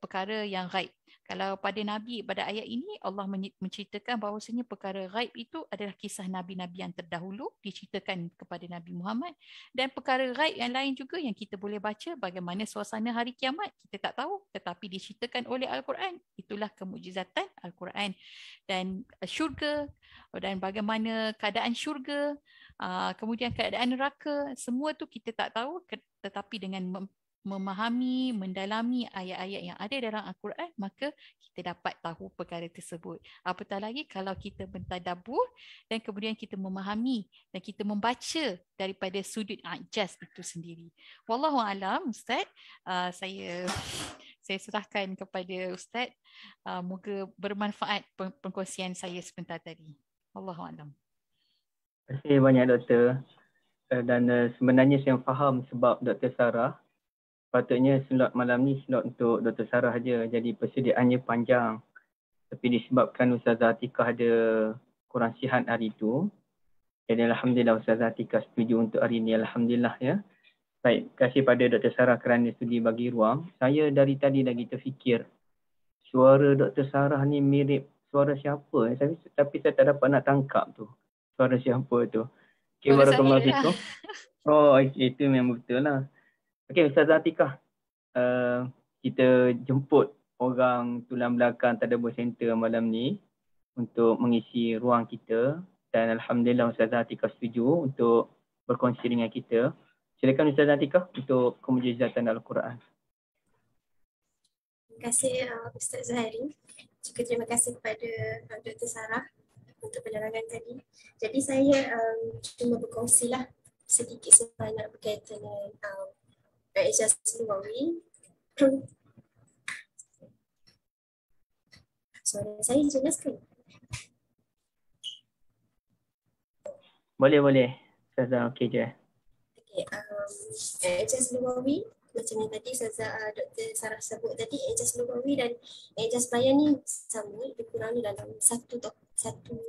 perkara yang gaib. Kalau pada Nabi, pada ayat ini Allah menceritakan bahawasanya perkara ghaib itu adalah kisah Nabi-Nabi yang terdahulu diceritakan kepada Nabi Muhammad, dan perkara ghaib yang lain juga yang kita boleh baca bagaimana suasana hari kiamat kita tak tahu tetapi diceritakan oleh Al-Quran. Itulah kemujizatan Al-Quran. Dan syurga dan bagaimana keadaan syurga, kemudian keadaan neraka, semua tu kita tak tahu, tetapi dengan memahami, mendalami ayat-ayat yang ada dalam Al-Quran, maka kita dapat tahu perkara tersebut. Apatah lagi kalau kita mentadabbur dan kemudian kita memahami dan kita membaca daripada sudut ijaz itu sendiri. Wallahu alam, Ustaz. Saya serahkan kepada Ustaz. Moga bermanfaat perkongsian saya sebentar tadi. Wallahu alam. Terima kasih banyak Doktor. Dan sebenarnya saya faham sebab Dr. Sarah. Patutnya slot malam ni slot untuk Dr. Sarah saja. Jadi persediaannya panjang. Tapi disebabkan Ustazah Atikah ada kurang sihat hari itu. Jadi Alhamdulillah Ustazah Atikah setuju untuk hari ini. Alhamdulillah ya. Baik, terima kasih pada Dr. Sarah kerana sudi bagi ruang. Saya dari tadi lagi terfikir. Suara Dr. Sarah ni mirip suara siapa? Tapi saya tak dapat nak tangkap tu. Suara siapa tu. Okay, barakallahu fikum. Oh, itu memang betul lah. Okey, Ustazah Atikah, kita jemput orang tulang belakang Tadabbur Center malam ni untuk mengisi ruang kita, dan Alhamdulillah Ustazah Atikah setuju untuk berkongsi dengan kita. Silakan Ustazah Atikah untuk kemujizatan Al-Quran. Terima kasih Ustaz Zuhairi. Juga terima kasih kepada Dr. Sarah untuk penerangan tadi. Jadi saya cuma berkongsilah sedikit sebanyak berkaitan dengan ijaz lugawi. Suara saya jelas ke? Boleh. Ustazah okey je. Okey, ijaz lugawi macam yang tadi Dr. Sarah sebut tadi, ijaz lugawi dan ijaz bayan ni sama, lebih kurang dalam satu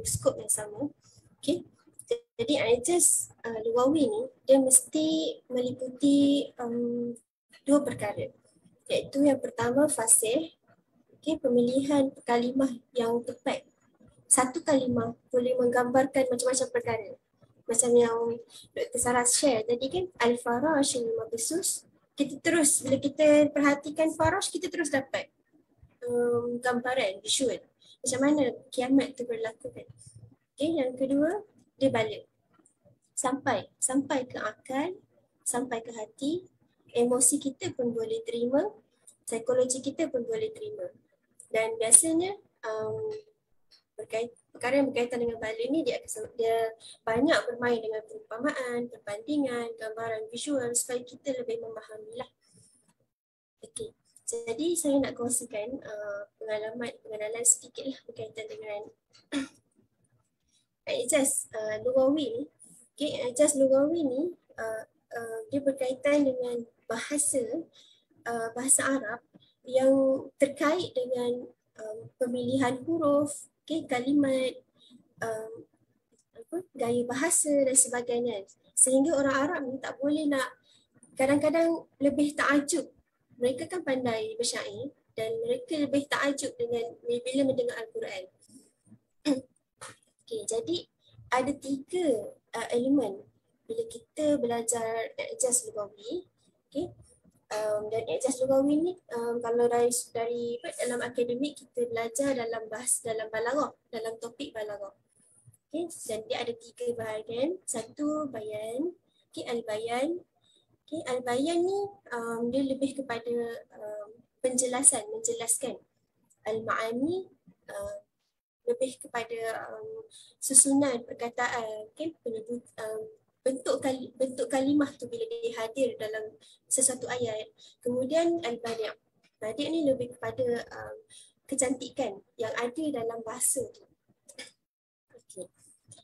skop yang sama. Okey. Jadi ijaz lugawi ni dia mesti meliputi dua perkara, iaitu yang pertama fasih, pemilihan kalimah yang tepat. Satu kalimah boleh menggambarkan macam-macam perkara. Macam yang Dr. Sarah share tadi kan, al-farash al-mabsus. Kita terus, bila kita perhatikan farash, kita terus dapat gambaran, visual. Macam mana kiamat tu berlaku kan. Yang kedua, dia balik. Sampai ke akal, sampai ke hati, emosi kita pun boleh terima, psikologi kita pun boleh terima. Dan biasanya perkara yang berkaitan dengan balik ni dia banyak bermain dengan perumpamaan, perbandingan, gambaran visual supaya kita lebih memahamilah. Okey. Jadi saya nak kongsikan pengenalan sedikitlah berkaitan dengan ijaz lugawi ni. Okay, ijaz lugawi ni dia berkaitan dengan bahasa Arab yang terkait dengan pemilihan huruf, kalimat, gaya bahasa dan sebagainya. Sehingga orang Arab ni tak boleh nak, kadang-kadang lebih takjub. Mereka kan pandai bersyair dan mereka lebih takjub dengan bila mendengar Al-Quran. Okay, jadi ada 3 elemen bila kita belajar ijaz lugawi. Okay. Dan ijaz lugawi ni kalau dari dalam akademik kita belajar dalam balaghah, dalam topik balaghah. Okay. Dan dia ada 3 bahagian. Satu bayan, al-bayan. Okay. Al-bayan ni dia lebih kepada menjelaskan. Al-ma'ani lebih kepada susunan perkataan, bentuk kalimah tu bila dia hadir dalam sesuatu ayat. Kemudian al-badi'. Badi' ni lebih kepada kecantikan yang ada dalam bahasa tu. Okay.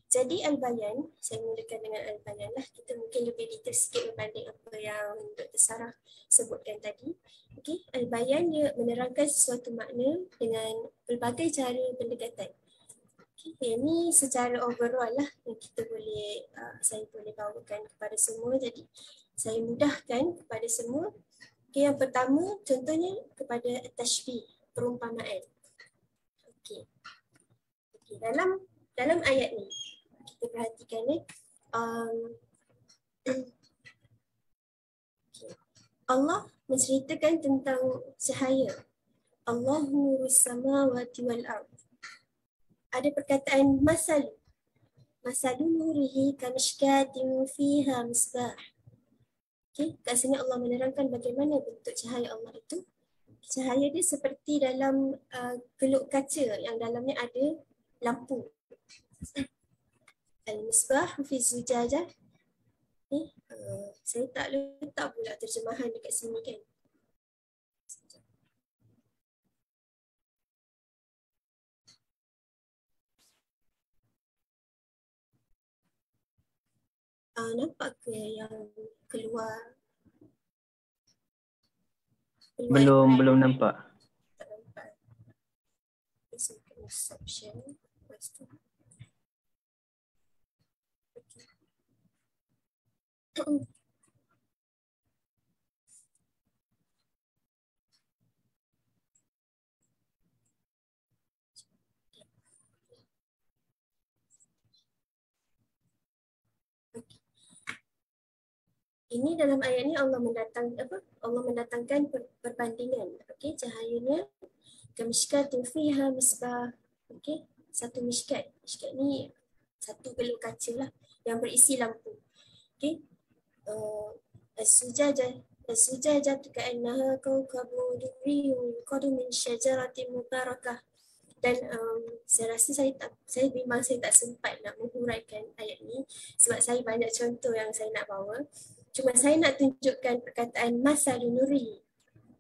Jadi al-bayan, saya mulakan dengan al-bayan lah. Kita mungkin lebih detail sikit berbanding apa yang Dr. Sarah sebutkan tadi. Okay. Al-bayan dia menerangkan sesuatu makna dengan pelbagai cara pendekatan. Okay, ini secara overall lah yang saya boleh bawakan kepada semua. Jadi saya mudahkan kepada semua. Okay, yang pertama contohnya kepada tashbih. perumpamaan. Okey. Okey, dalam ayat ni kita perhatikan Allah menceritakan tentang cahaya. Allahu nurus samawati wal ard. Ada perkataan masalu. Masalu nurihi kamishkatin fiha misbah. Okey, kat sini Allah menerangkan bagaimana bentuk cahaya Allah itu. Cahaya dia seperti dalam geluk kaca yang dalamnya ada lampu. Al-misbah fi zujajah. Saya tak letak pula terjemahan dekat sini kan. Nampak ke yang keluar? Belum nampak. Tak nampak. Saya kena subshare. Lepas tu. Okay. Ini dalam ayat ni Allah mendatangkan perbandingan. Okey, cahayanya kamishkatin fiha misbah. Okey, satu mishkat. Mishkat ni satu geluk kaca lah yang berisi lampu. Okey. As-sujajah ka'annaha kawkabun durriyun yuqadu min syajaratin mubarakah. Dan saya rasa saya tak sempat nak menghuraikan ayat ni sebab saya banyak contoh yang saya nak bawa. Cuma saya nak tunjukkan perkataan masal nuri.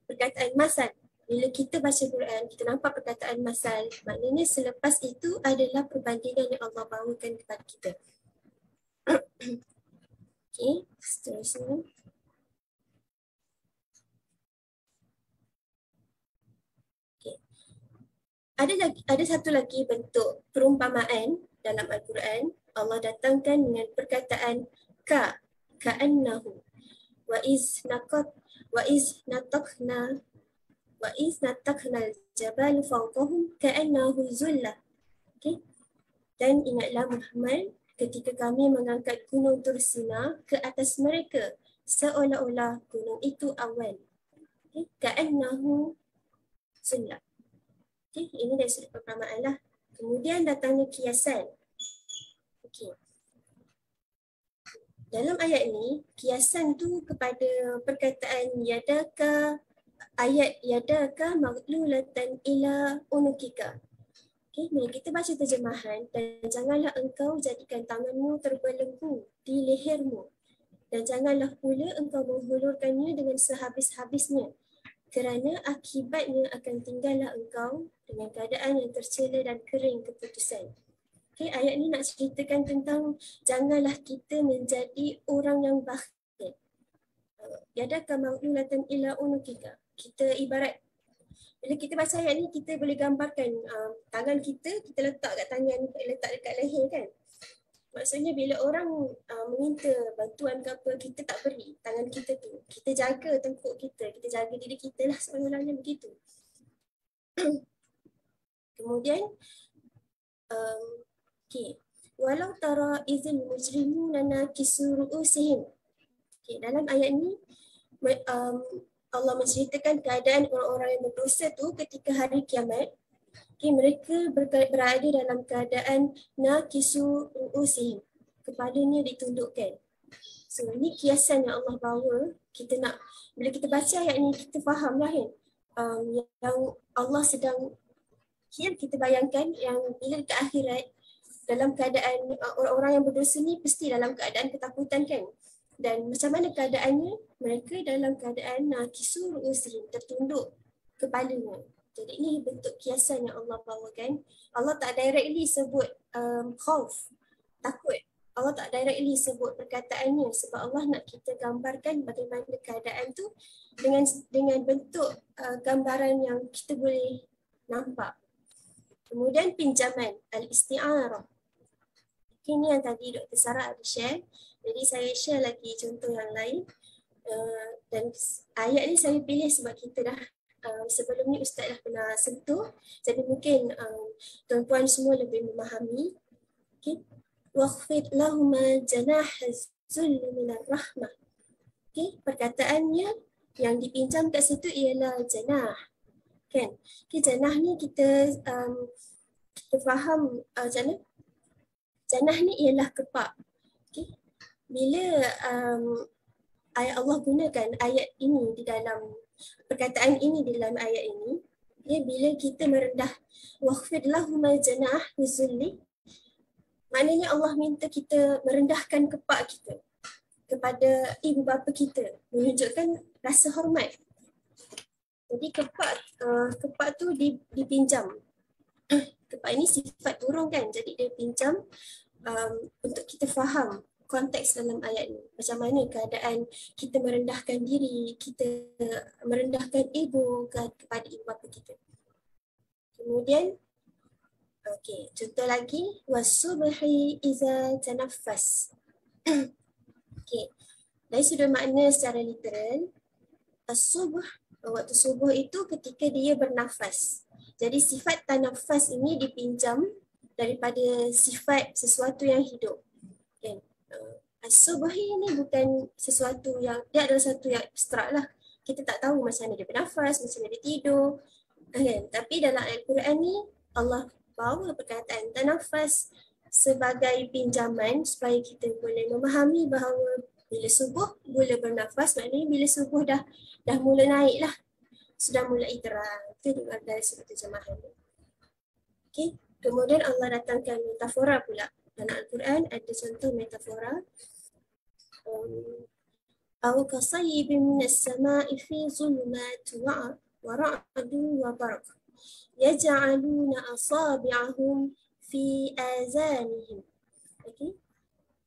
Perkataan masal. Bila kita baca Quran, kita nampak perkataan masal. Maknanya selepas itu adalah perbandingan yang Allah bawakan kepada kita. Okey, seterusnya. Okay. Ada satu lagi bentuk perumpamaan dalam Al-Quran. Allah datangkan dengan perkataan ka'annahu wa iz natakna al-jabal fawqahum ka'annahu zullah. Okay. Dan ingatlah Muhammad ketika kami mengangkat gunung Tursina ke atas mereka seolah-olah gunung itu awan. Okay. Ka'annahu zullah. Okay. Ini dari sudut perumpamaan lah. Kemudian datangnya kiasan. Okay. Dalam ayat ni, kiasan tu kepada perkataan yadaka, ayat yadaka maghlulatan ila unukika. Okay, mari kita baca terjemahan. Dan janganlah engkau jadikan tanganmu terbelenggu di lehermu. Dan janganlah pula engkau menghulurkannya dengan sehabis-habisnya. Kerana akibatnya akan tinggallah engkau dengan keadaan yang tercela dan kering keputusan. Okay, ayat ni nak ceritakan tentang janganlah kita menjadi orang yang bakhil. Yadaka maghlulatan ila unukika. Kita ibarat, bila kita baca ayat ni, kita boleh gambarkan tangan kita letak kat tangan, letak dekat leher kan. Maksudnya bila orang meminta bantuan ke apa, kita tak beri tangan kita tu. Kita jaga tengkuk kita jaga diri kita lah seolah-olahnya begitu. Kemudian, okay. Walau tara izin mujrimuna nakisu ru'usihim. Okay, dalam ayat ni Allah menceritakan keadaan orang-orang yang berdosa tu ketika hari kiamat. Okay, mereka berada dalam keadaan nakisu ru'usihim. Kepalanya ditundukkan. So ini kiasan yang Allah bawa. Kita nak, bila kita baca ayat ni, kita faham lah kan. Yang Allah sedang, kita bayangkan yang bila ke akhirat, dalam keadaan orang-orang yang berdosa ni pasti dalam keadaan ketakutan kan. Dan macam mana keadaannya? Mereka dalam keadaan nakisu ru'usihim, tertunduk kepalanya. Jadi ini bentuk kiasan yang Allah bawakan. Allah tak directly sebut khauf, takut. Allah tak directly sebut perkataannya sebab Allah nak kita gambarkan bagaimana keadaan tu dengan bentuk gambaran yang kita boleh nampak. Kemudian pinjaman, al-isti'arah. Ini yang tadi Dr. Sarah ada share. Jadi saya share lagi contoh yang lain. Dan ayat ni saya pilih sebab kita dah sebelum ni Ustaz dah pernah sentuh, jadi mungkin tuan-puan semua lebih memahami. Okay. Wakhfid lahuma janaha zulli minar rahmah. Okay. Perkataannya yang dipinjam kat situ ialah janah. Kan? Okay, janah ni kita faham janah ni ialah kepak. Okay. Bila ayat Allah gunakan ayat ini di dalam perkataan ini di dalam ayat ini, ya, bila kita merendah wakhfid lahuma janah zulli, maknanya Allah minta kita merendahkan kepak kita kepada ibu bapa kita, menunjukkan rasa hormat. Jadi kepak tu dipinjam. Kepak ini sifat burung kan, jadi dia pinjam untuk kita faham konteks dalam ayat ni. Macam mana keadaan kita merendahkan diri, kita merendahkan ego kepada ibu bapa kita. Kemudian, okey, contoh lagi, wasubhi iza tanaffas. Okey, dari sudut makna secara literal, as-subh, waktu subuh itu ketika dia bernafas. Jadi sifat tanafas ini dipinjam daripada sifat sesuatu yang hidup. Kan? As-subhi ni bukan sesuatu yang, dia adalah sesuatu yang abstrak lah. Kita tak tahu macam mana dia bernafas, macam mana dia tidur. Kan? Tapi dalam Al-Quran ni, Allah bawa perkataan tanafas sebagai pinjaman supaya kita boleh memahami bahawa bila subuh boleh bernafas, maknanya bila subuh dah mula naik lah. Sudah mulai terang. Itu dari sudut terjemahan. Okay. Kemudian Allah datangkan metafora pula. Dalam Al-Quran ada contoh metafora. Aw kasayyibin minas sama'i fi zulumati wa ra'du wa barq. Yaj'aluna asabi'ahum fi azanihim. Okay.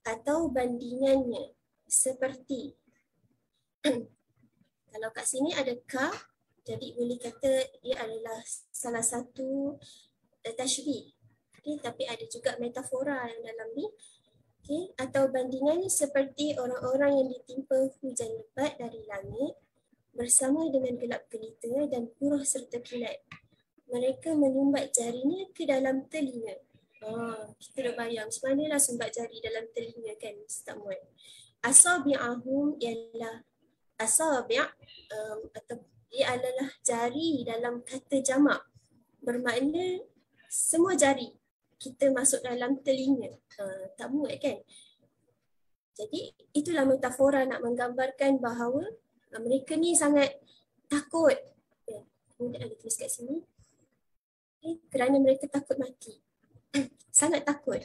Atau bandingannya seperti kalau kat sini ada ka, jadi boleh kata ia adalah salah satu tashbih. Okay, tapi ada juga metafora yang dalam ni. Okay, atau bandingannya seperti orang-orang yang ditimpa hujan lebat dari langit bersama dengan gelap gelita dan kurah serta kilat. Mereka menyumbat jarinya ke dalam telinga. Kita dah bayang macam manalah sumbat jari dalam telinga kan, Ustaz Muhammad. Asabi'ahum ialah asabi' atau ia adalah jari dalam kata jamak, bermakna semua jari kita masuk dalam telinga. Tak muat kan? Jadi itulah metafora nak menggambarkan bahawa mereka ni sangat takut. Kemudian ada tulis kat sini. Kerana mereka takut mati. Sangat takut.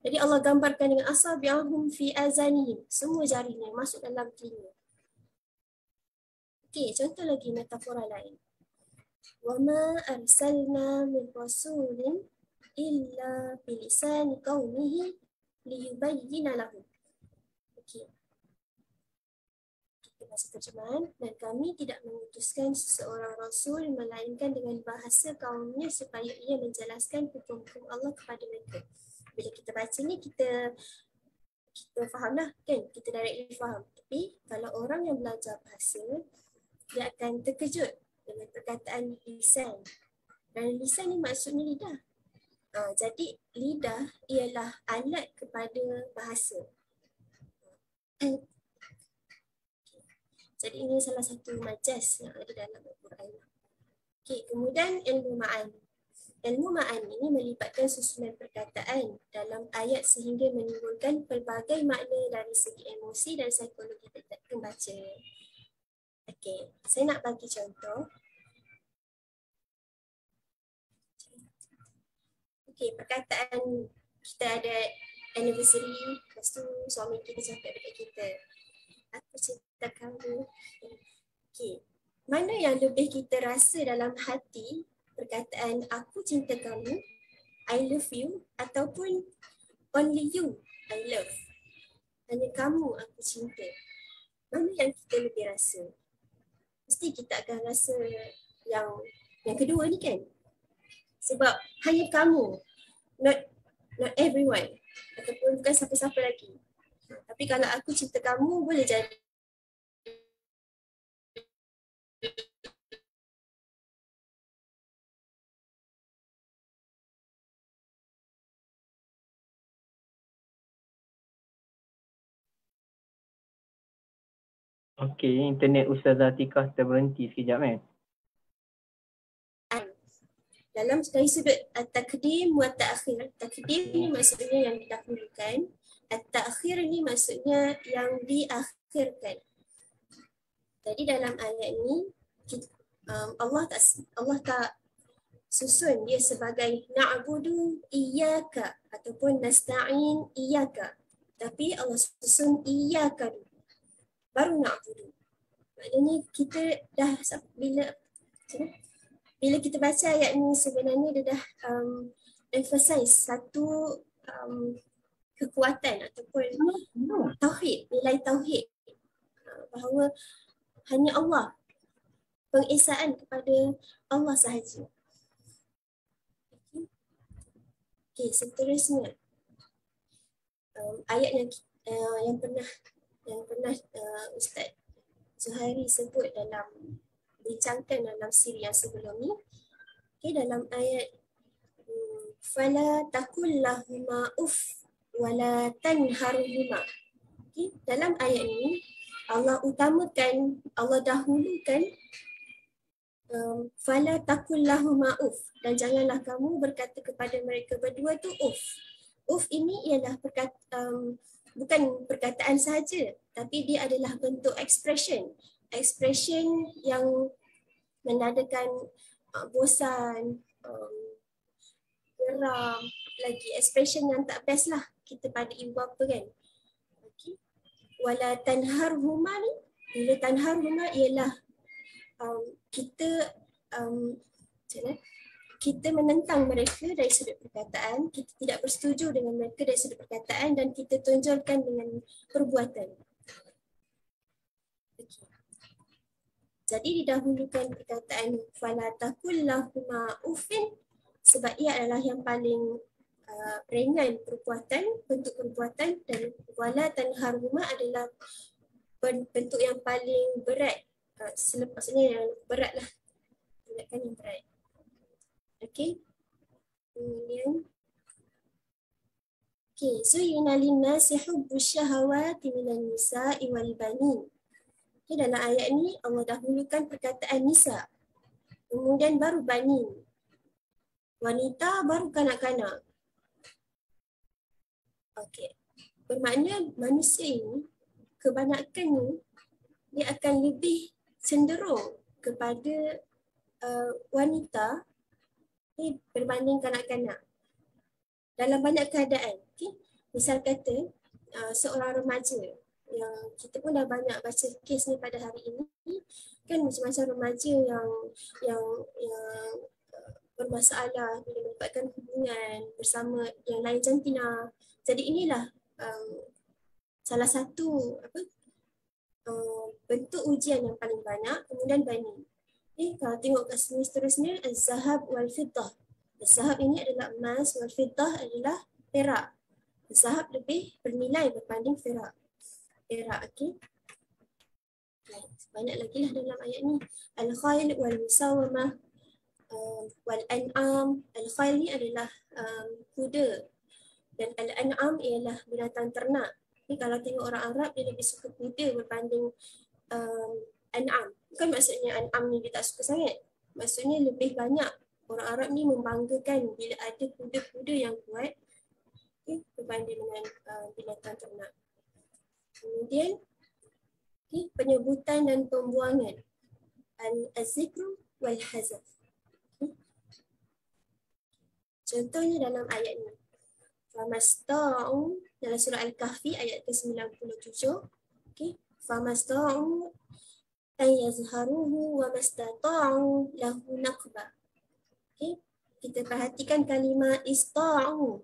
Jadi Allah gambarkan dengan asabi'ahum fi azanihim. Semua jarinya masuk dalam telinga. Okey, contoh lagi metafora lain. وَمَا أَرْسَلْنَا مِنْ رَسُولٍ إِلَّا بِلِسَانِ قَوْمِهِ لِيُبَيِّنَ لَهُمْ. Okey. Kita baca terjemahan. Dan kami tidak mengutuskan seseorang rasul melainkan dengan bahasa kaumnya supaya ia menjelaskan hukum-hukum Allah kepada mereka. Bila kita baca ni kita faham lah kan, kita directly faham. Tapi kalau orang yang belajar bahasa, dia akan terkejut dengan perkataan lisan. Dan lisan ni maksudnya lidah. Jadi lidah ialah alat kepada bahasa. Jadi ini salah satu majas yang ada dalam Al-Quran. Okay, kemudian ilmu ma'ani. Ilmu ma'ani ini melibatkan susunan perkataan dalam ayat sehingga menimbulkan pelbagai makna dari segi emosi dan psikologi pembaca. Okey, saya nak bagi contoh. Okey, perkataan kita ada anniversary, lepas tu suami kita cakap dekat kita, aku cinta kamu. Okey, mana yang lebih kita rasa dalam hati, perkataan aku cinta kamu, I love you, ataupun only you, I love. Hanya kamu aku cinta. Mana yang kita lebih rasa? Mesti kita akan rasa yang kedua ni kan. Sebab hanya kamu, not everyone, ataupun bukan siapa-siapa lagi. Tapi kalau aku cinta kamu, boleh jadi Okey, internet Ustazah Atikah terberhenti sekejap kan? Dalam dari sudut at-taqdim wa at-ta'khir. Taqdim ni maksudnya yang didahulukan. At-ta'khir ni maksudnya yang diakhirkan. Jadi dalam ayat ni Allah tak susun dia sebagai na'budu iyyaka ataupun nasta'in iyyaka. Tapi Allah susun iyyaka dulu. Baru na'budu. Maknanya kita dah bila kita baca ayat ni sebenarnya dia dah emphasize satu kekuatan ataupun tauhid, nilai tauhid, bahawa hanya Allah, pengesaan kepada Allah sahaja. Okey, seterusnya ayat yang pernah Ustaz Zuhairi sebut dalam bincangkan dalam siri yang sebelum ni. Okay, dalam ayat fala takul lahuma uff wala tanharhuma. Okay, dalam ayat ni Allah utamakan, Allah dahulukan fala takul lahuma uff, dan janganlah kamu berkata kepada mereka berdua tu uff. Uff ini ialah bukan perkataan sahaja, tapi dia adalah bentuk expression yang menandakan bosan, geram, lagi expression yang tak best lah kita pada ibu bapa kan. Okay. Wala tanharhuma ni, bila tanharhuma ialah kita menentang mereka dari sudut perkataan, kita tidak bersetuju dengan mereka dari sudut perkataan dan kita tonjolkan dengan perbuatan. Jadi didahulukan perkataan fala takul lahuma uffin sebab ia adalah yang paling ringan perbuatan, bentuk perbuatan, dan wala tanharhuma adalah bentuk yang paling berat. Maksudnya yang berat lah. Tindakan yang berat. Okey. Kemudian zuyina linnasi hubbus syahawati minan nisa'i wal banin. Dalam ayat ni Allah dahulukan perkataan nisa, kemudian baru banin, wanita, baru kanak-kanak. Okey, bermakna manusia ini kebanyakannya dia akan lebih cenderung kepada wanita berbanding kanak-kanak dalam banyak keadaan. Okay? Misal kata seorang remaja, yang kita pun dah banyak baca kes ni pada hari ini, kan macam-macam remaja yang bermasalah bila mendapatkan hubungan bersama yang lain jantina. Jadi inilah salah satu bentuk ujian yang paling banyak. Kemudian banin. Kalau tengok kat sini seterusnya, az-zahab wal fiddah. Az-zahab ini adalah emas, wal fiddah adalah perak. Az-zahab lebih bernilai berbanding perak. Okay. Banyak lagi lah dalam ayat ni. Al-khayl wal musawamah wal an'am. Al-khayl ni adalah kuda dan al-an'am ialah binatang ternak. Ni kalau tengok orang Arab dia lebih suka kuda berbanding an'am. Bukan maksudnya an'am ni dia tak suka sangat. Maksudnya lebih banyak orang Arab ni membanggakan bila ada kuda-kuda yang kuat berbanding dengan binatang ternak. Kemudian penyebutan dan pembuangan al-zikru wal hazaf. Contohnya dalam ayat ni, famasta'u, dalam surah Al-Kahfi ayat ke-97, famasta'u an yazharuhu wa mastata'u lahu naqba. Kita perhatikan kalimah ista'u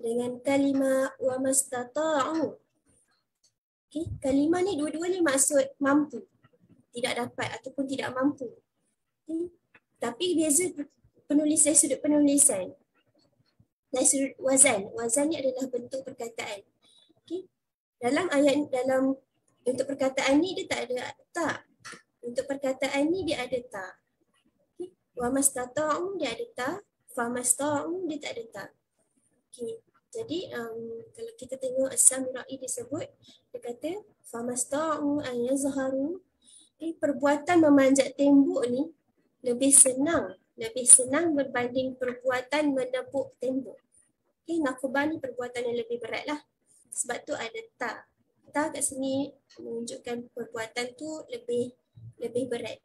dengan kalimah wa mastata'u. Kalimah ni dua-dua ni maksud mampu, tidak dapat ataupun tidak mampu. Tapi beza penulisan, sudut penulisan dan sudut wazan. Wazan ni adalah bentuk perkataan. Dalam ayat, dalam bentuk perkataan ni dia tak ada tak. Untuk perkataan ni dia ada ta. Wa mastata'u dia ada ta, fa mastata'u dia tak ada ta. Jadi kalau kita tengok As-Samirai disebut, dia kata famasta'u an yazharu, perbuatan memanjat tembok ni lebih senang berbanding perbuatan menepuk tembok. Nakubah ni perbuatan yang lebih berat lah. Sebab tu ada ta. Ta kat sini menunjukkan perbuatan tu lebih berat.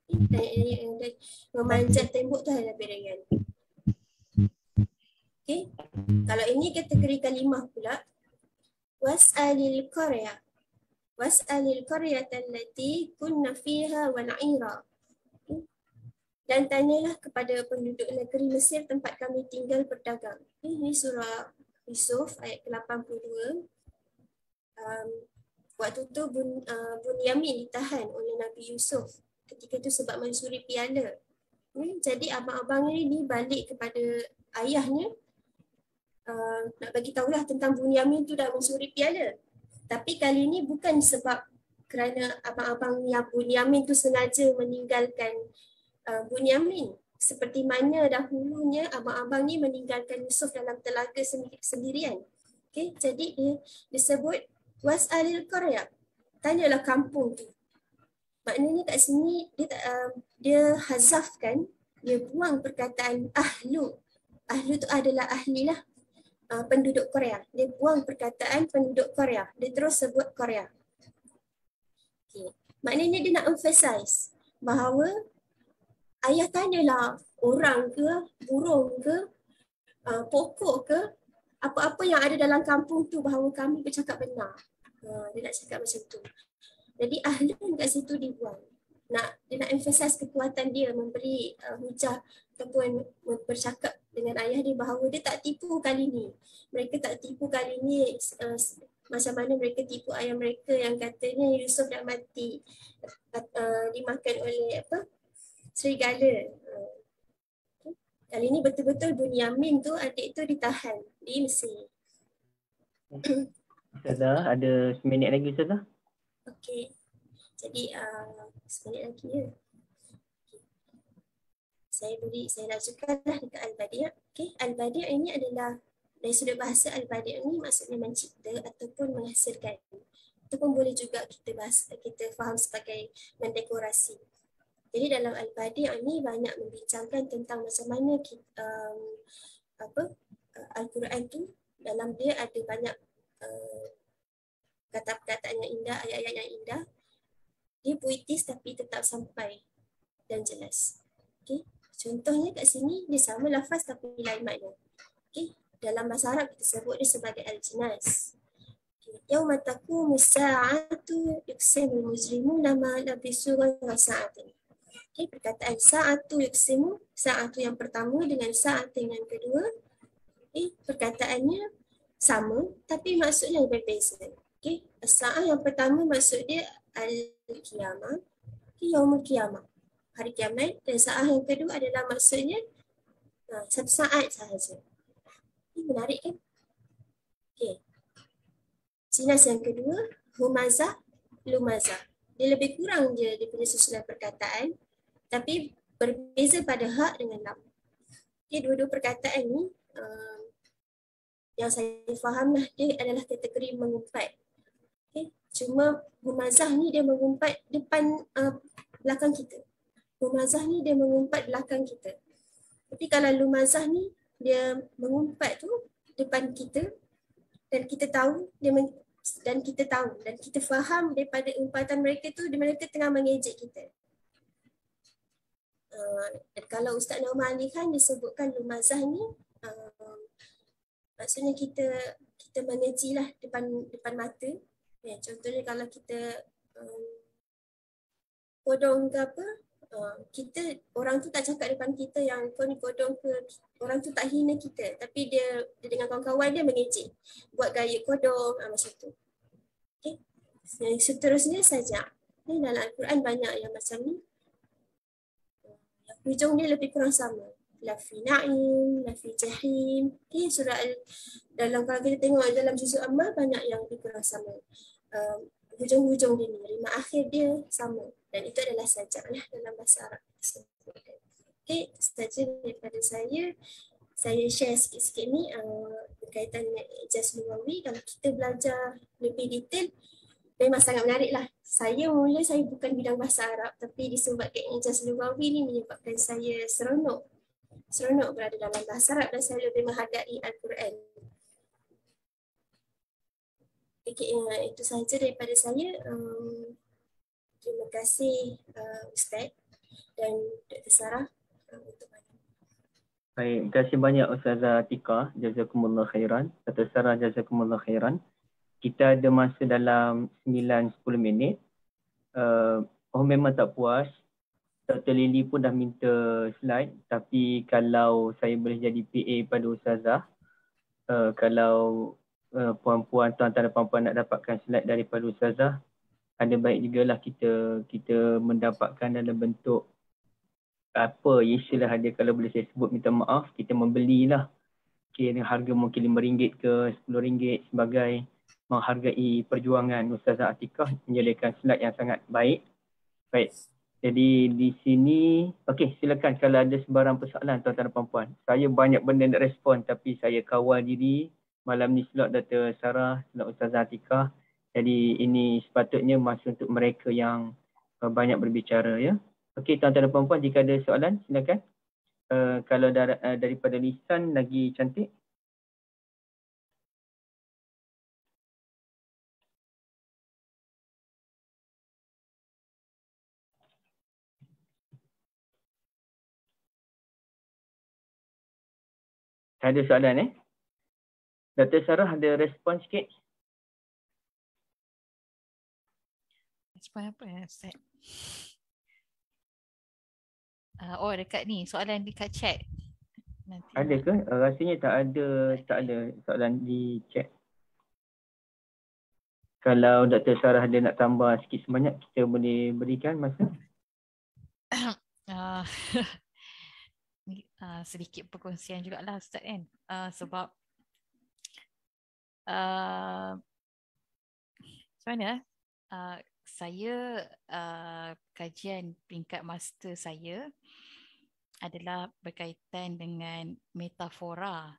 Dan memanjat tembok tu lebih ringan. Okay. Kalau ini kategori kalimah pula, was'alil qarya. Was'alil qaryata allati kunna fiha wa na'ira. Dan tanyalah kepada penduduk negeri Mesir tempat kami tinggal berdagang. Ini surah Yusuf ayat ke-82. Waktu tu Bunyamin ditahan oleh Nabi Yusuf. Ketika itu sebab mencuri piala. Jadi abang-abang ni balik kepada ayahnya. Nak bagi tahulah tentang Bunyamin tu dah mencuri piala. Tapi kali ni bukan sebab kerana abang-abang yang Bunyamin tu sengaja meninggalkan Bunyamin. Seperti mana dahulunya abang-abang ni meninggalkan Yusuf dalam telaga sendirian. Okay, jadi dia disebut was'alil qarya. Tanyalah kampung tu. Maknanya kat sini dia hazafkan, dia buang perkataan ahlu. Ahlu tu adalah ahli lah. Penduduk Korea. Dia buang perkataan penduduk Korea. Dia terus sebut Korea. Okay. Maknanya dia nak emphasize bahawa ayah tanyalah orang ke, burung ke, pokok ke, apa-apa yang ada dalam kampung tu bahawa kami bercakap benar. Dia nak cakap macam tu. Jadi ahlun kat situ dibuang. Dia nak emphasize kekuatan dia memberi hujah ataupun bercakap dengan ayah dia bahawa dia tak tipu kali ni. Mereka tak tipu kali ni macam mana mereka tipu ayah mereka yang katanya Yusuf dah mati, dimakan oleh serigala. Kali ni betul-betul Bunyamin tu, adik tu ditahan di Mesir. Ustazah, ada seminit lagi Ustazah. Okey. Jadi seminit lagi ya. Saya lanjutkanlah dekat Al-Badi'. Okay. Al-Badi' ini adalah dari sudut bahasa Al-Badi' ini maksudnya mencipta ataupun menghasilkan. Ataupun boleh juga kita faham sebagai mendekorasi. Jadi dalam Al-Badi' ini banyak membincangkan tentang macam mana Al-Quran tu dalam dia ada banyak kata-perkataan yang indah, ayat-ayat yang indah. Dia puitis tapi tetap sampai dan jelas. Okay. Contohnya kat sini dia sama lafaz tapi lain makna. Okay. Dalam bahasa Arab kita sebut dia sebagai al-jinas. Yauma taqumu as-sa'atu yuqsimul mujrimuna ma labisu ghayra sa'atin. Okay. Perkataan sa'atu yuqsimu, sa'atu yang pertama dengan sa'atu yang kedua. Okay. Perkataannya sama tapi maksudnya berbeza. Okay. As-sa'ah yang pertama maksud dia al-qiyamah. Okay. Yaumul qiyamah, hari kiamat, dan sa'ah yang kedua adalah maksudnya satu saat sahaja. Ini menarik kan? Okay. Jinas yang kedua, humazah, lumazah. Dia lebih kurang je dia punya susunan perkataan, tapi berbeza pada hak dengan lam. Okay, dua-dua perkataan ni yang saya faham lah, dia adalah kategori mengumpat. Okay. Cuma humazah ni dia mengumpat depan belakang kita. Lumazah ni dia mengumpat belakang kita. Tapi kalau lumazah ni dia mengumpat tu depan kita dan kita tahu dan kita faham daripada umpatan mereka tu mereka tengah mengejek kita. Dan kalau Ustaz Norma Ali Khan disebutkan lumazah ni maksudnya kita mengejilah depan mata. Ya, contohnya kalau kita kodong ke apa, orang tu tak cakap depan kita yang kau ni kodong ke, orang tu tak hina kita, tapi dia dengan kawan-kawan dia mengejek, buat gaya kodong macam tu. Okay. Yang seterusnya saja. Ni dalam Al-Quran banyak yang macam ni. Yang hujung dia lebih kurang sama. Lafi na'im, lafi jahim. Okay, dalam kalau kita tengok dalam juzuk Ammar banyak yang lebih kurang sama. Hujung-hujung dia ni, rima akhir dia sama. Dan itu adalah sajak lah dalam bahasa Arab. Okay, saja daripada saya share sikit-sikit ni berkaitan dengan ijaz lugawi, kalau kita belajar lebih detail, memang sangat menarik lah. Saya bukan bidang bahasa Arab, tapi disebabkan ijaz lugawi ni menyebabkan saya seronok berada dalam bahasa Arab dan saya lebih menghargai Al-Quran. Okay, itu sahaja daripada saya. Terima kasih Ustaz dan Dr. Sarah untuk banyak. Baik, terima kasih banyak Ustazah Atikah. Jazakumullah khairan. Dr. Sarah, jazakumullah khairan. Kita ada masa dalam 9-10 minit. Memang tak puas. Dr. Lily pun dah minta slide. Tapi kalau saya boleh jadi PA pada Ustazah, kalau puan-puan, tuan-tuan dan puan-puan nak dapatkan slide daripada Ustazah, ada baik jugalah kita mendapatkan dalam bentuk apa istilah dia, kalau boleh saya sebut minta maaf, kita membelilah. Kira harga mungkin RM5 ke RM10 sebagai menghargai perjuangan Ustazah Atikah menyediakan slide yang sangat baik. Baik. Jadi di sini, okey, silakan kalau ada sebarang persoalan tuan-tuan dan puan-puan. Saya banyak benda nak respon tapi saya kawal diri. Malam ni slot Dr. Sarah, slot Ustazah Atikah. Jadi ini sepatutnya masa untuk mereka yang banyak berbicara, ya. Okey, tuan-tuan dan puan-puan, jika ada soalan silakan. Kalau daripada lisan lagi cantik. Ada soalan Dr. Sarah ada respon sikit? Respon apa ya Ustaz? Dekat ni, soalan dekat chat. Nanti Ada ke? Rasanya tak ada soalan di chat. Kalau Dr. Sarah ada nak tambah sikit sebanyak, kita boleh berikan masa. Sedikit perkongsian jugalah Ustaz kan. Sebab macam mana? Saya kajian peringkat master saya adalah berkaitan dengan metafora.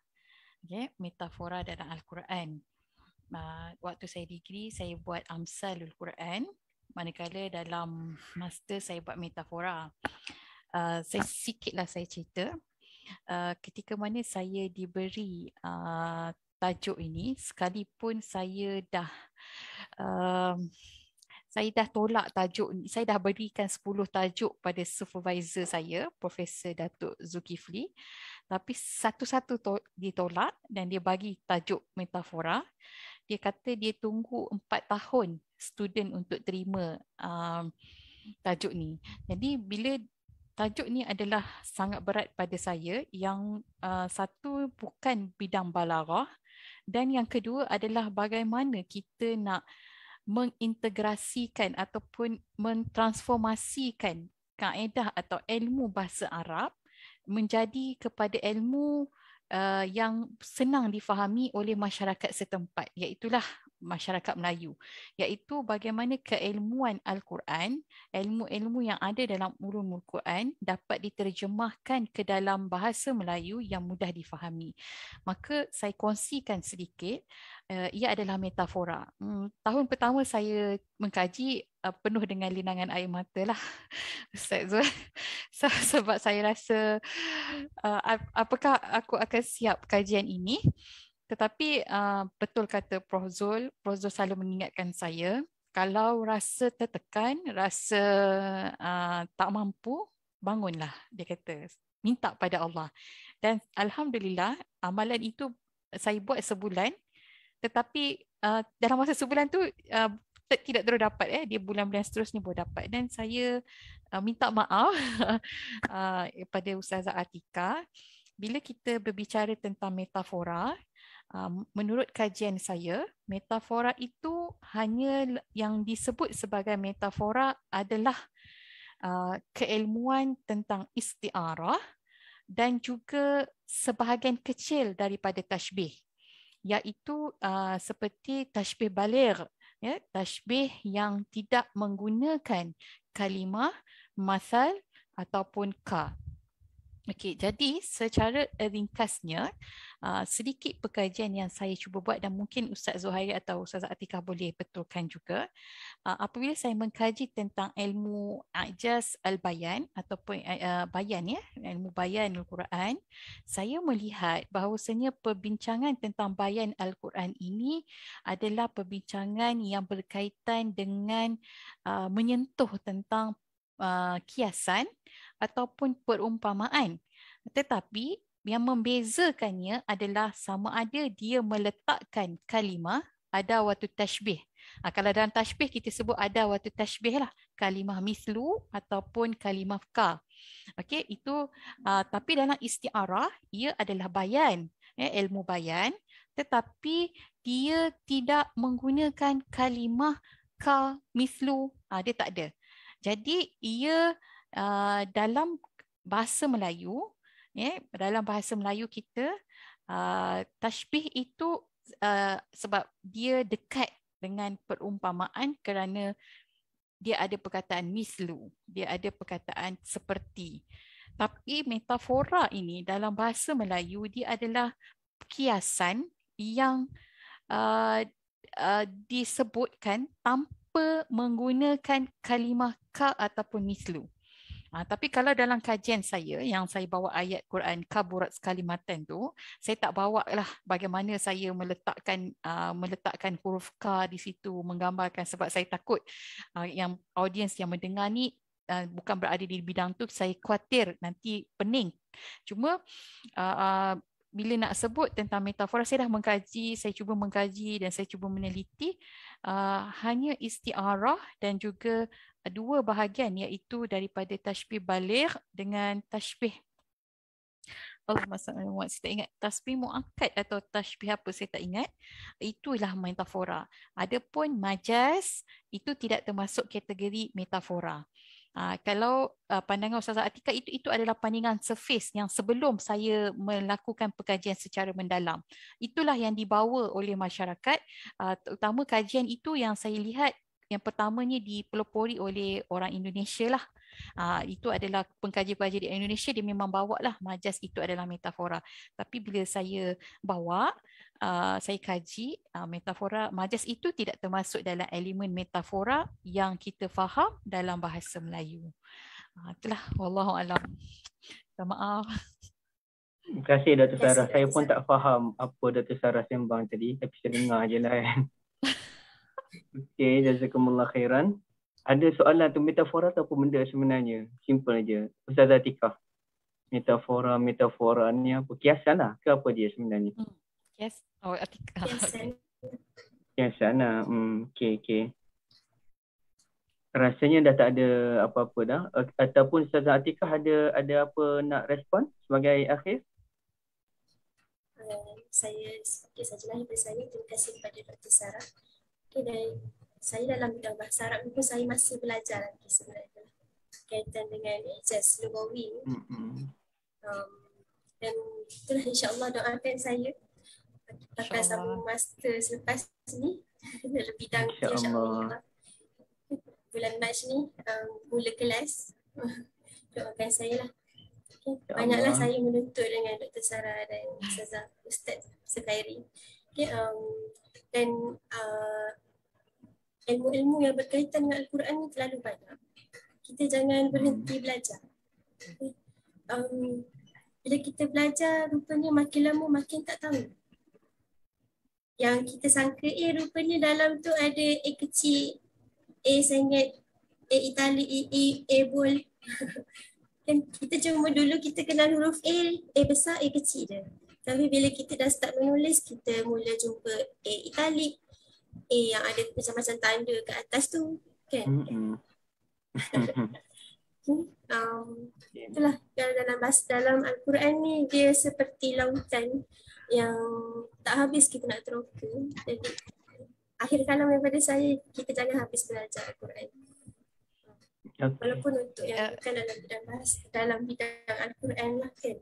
Okay? Metafora dalam Al-Quran. Waktu saya degree, saya buat Amsalul Quran. Manakala dalam master saya buat metafora. Sikitlah saya cerita. Ketika mana saya diberi tajuk ini, sekalipun saya dah tolak tajuk ni, saya dah berikan 10 tajuk pada supervisor saya, Profesor Datuk Zulkifli, tapi satu-satu ditolak dan dia bagi tajuk metafora. Dia kata dia tunggu 4 tahun student untuk terima tajuk ni. Jadi bila tajuk ni adalah sangat berat pada saya, yang satu bukan bidang balaghah dan yang kedua adalah bagaimana kita nak mengintegrasikan ataupun mentransformasikan kaedah atau ilmu bahasa Arab menjadi kepada ilmu yang senang difahami oleh masyarakat setempat, iaitulah masyarakat Melayu, iaitu bagaimana keilmuan Al-Quran, ilmu-ilmu yang ada dalam ulumul Quran dapat diterjemahkan ke dalam bahasa Melayu yang mudah difahami. Maka saya kongsikan sedikit, ia adalah metafora. Tahun pertama saya mengkaji penuh dengan linangan air mata lah Ustaz Zul. Sebab saya rasa apakah aku akan siap kajian ini. Tetapi betul kata Prof Zul selalu mengingatkan saya, kalau rasa tertekan, rasa tak mampu, bangunlah, dia kata, minta pada Allah. Dan Alhamdulillah amalan itu saya buat sebulan, tetapi dalam masa sebulan tu tidak terus dapat, dia bulan-bulan seterusnya baru dapat. Dan saya minta maaf pada Ustazah Atikah, bila kita berbicara tentang metafora, menurut kajian saya, metafora itu hanya yang disebut sebagai metafora adalah keilmuan tentang isti'arah dan juga sebahagian kecil daripada tashbih, iaitu seperti tashbih baligh, ya, tashbih yang tidak menggunakan kalimah, masal ataupun ka. Okey, jadi secara ringkasnya, sedikit perkajian yang saya cuba buat dan mungkin Ustaz Zuhairi atau Ustazah Atikah boleh betulkan juga. Apabila saya mengkaji tentang ilmu ijaz al-bayan ataupun bayan ya, ilmu bayan Al-Quran, saya melihat bahawasanya perbincangan tentang bayan Al-Quran ini adalah perbincangan yang berkaitan dengan menyentuh tentang kiasan ataupun perumpamaan. Tetapi yang membezakannya adalah sama ada dia meletakkan kalimah ada waktu tashbih. Kalau dalam tashbih kita sebut ada waktu tashbih lah, kalimah mislu ataupun kalimah ka. Okey, itu tapi dalam isti'arah ia adalah bayan, ilmu bayan, tetapi dia tidak menggunakan kalimah ka mislu, dia tak ada. Jadi ia dalam bahasa Melayu, dalam bahasa Melayu kita, tashbih itu sebab dia dekat dengan perumpamaan kerana dia ada perkataan mislu, dia ada perkataan seperti. Tapi metafora ini dalam bahasa Melayu dia adalah kiasan yang disebutkan tanpa menggunakan kalimah ka ataupun mislu. Tapi kalau dalam kajian saya yang saya bawa ayat Quran kaburat kalimatan tu, saya tak bawa lah bagaimana saya meletakkan huruf ka di situ menggambarkan, sebab saya takut yang audiens yang mendengar ni bukan berada di bidang tu, saya khawatir nanti pening. Cuma bila nak sebut tentang metafora, saya dah mengkaji, saya cuba mengkaji dan saya cuba meneliti hanya isti'arah dan juga dua bahagian, iaitu daripada tashbih baligh dengan tashbih saya tak ingat tashbih muakkad atau tashbih apa, saya tak ingat. Itulah metafora. Adapun majaz itu tidak termasuk kategori metafora. Kalau pandangan Ustazah Atikah itu adalah pandangan surface yang sebelum saya melakukan perkajian secara mendalam. Itulah yang dibawa oleh masyarakat, terutama kajian itu yang saya lihat yang pertamanya dipelopori oleh orang Indonesia lah. Itu adalah pengkaji-pengkaji di Indonesia, dia memang bawa lah majaz itu adalah metafora. Tapi bila saya bawa, saya kaji metafora, majaz itu tidak termasuk dalam elemen metafora yang kita faham dalam bahasa Melayu. Itulah, wallahualam. Minta maaf. Terima kasih Dr. Sarah. Saya pun tak faham apa Dr. Sarah sembang tadi, tapi saya dengar je lah kan. Okey, jazakumullah khairan. Ada soalan tu, metafora tu apa benda sebenarnya? Simple aja. Ustazah Atikah. Metafora ni apa? Kiasan lah ke apa dia sebenarnya? Yes. Oh, Atikah. Kiasan lah. Okey. Rasanya dah tak ada apa-apa dah. Ataupun Ustazah Atikah ada apa nak respon sebagai akhir? Saya sedikit sajalah daripada saya. Terima kasih kepada Dr. Sarah. Dan saya dalam bidang bahasa Arab pun saya masih belajar lagi sebenarnya kaitan dengan ijaz lugawi. Dan itulah insya-Allah doakan saya bakal sambung master selepas ni dalam bidang insya-Allah. Bulan Mac ni mula kelas. Doakan saya lah. Banyaklah saya menuntut dengan Dr. Sarah dan Ustaz Zuhairi. Dan ilmu-ilmu yang berkaitan dengan Al-Quran ni terlalu banyak. Kita jangan berhenti belajar. Bila kita belajar, rupanya makin lama makin tak tahu. Yang kita sangka rupanya dalam tu ada A kecil, A sengit, A italic, A bold. Dan kita cuma dulu kita kenal huruf A besar, A kecil je. Tapi bila kita dah start menulis, kita mula jumpa A italic, yang ada macam-macam tanda ke atas tu, kan? Itulah dalam Al-Quran ni dia seperti lautan yang tak habis kita nak teroka. Jadi akhir kalam daripada saya, kita jangan habis belajar Al-Quran. Walaupun untuk yang bukan dalam bidang Al-Quran lah, kan?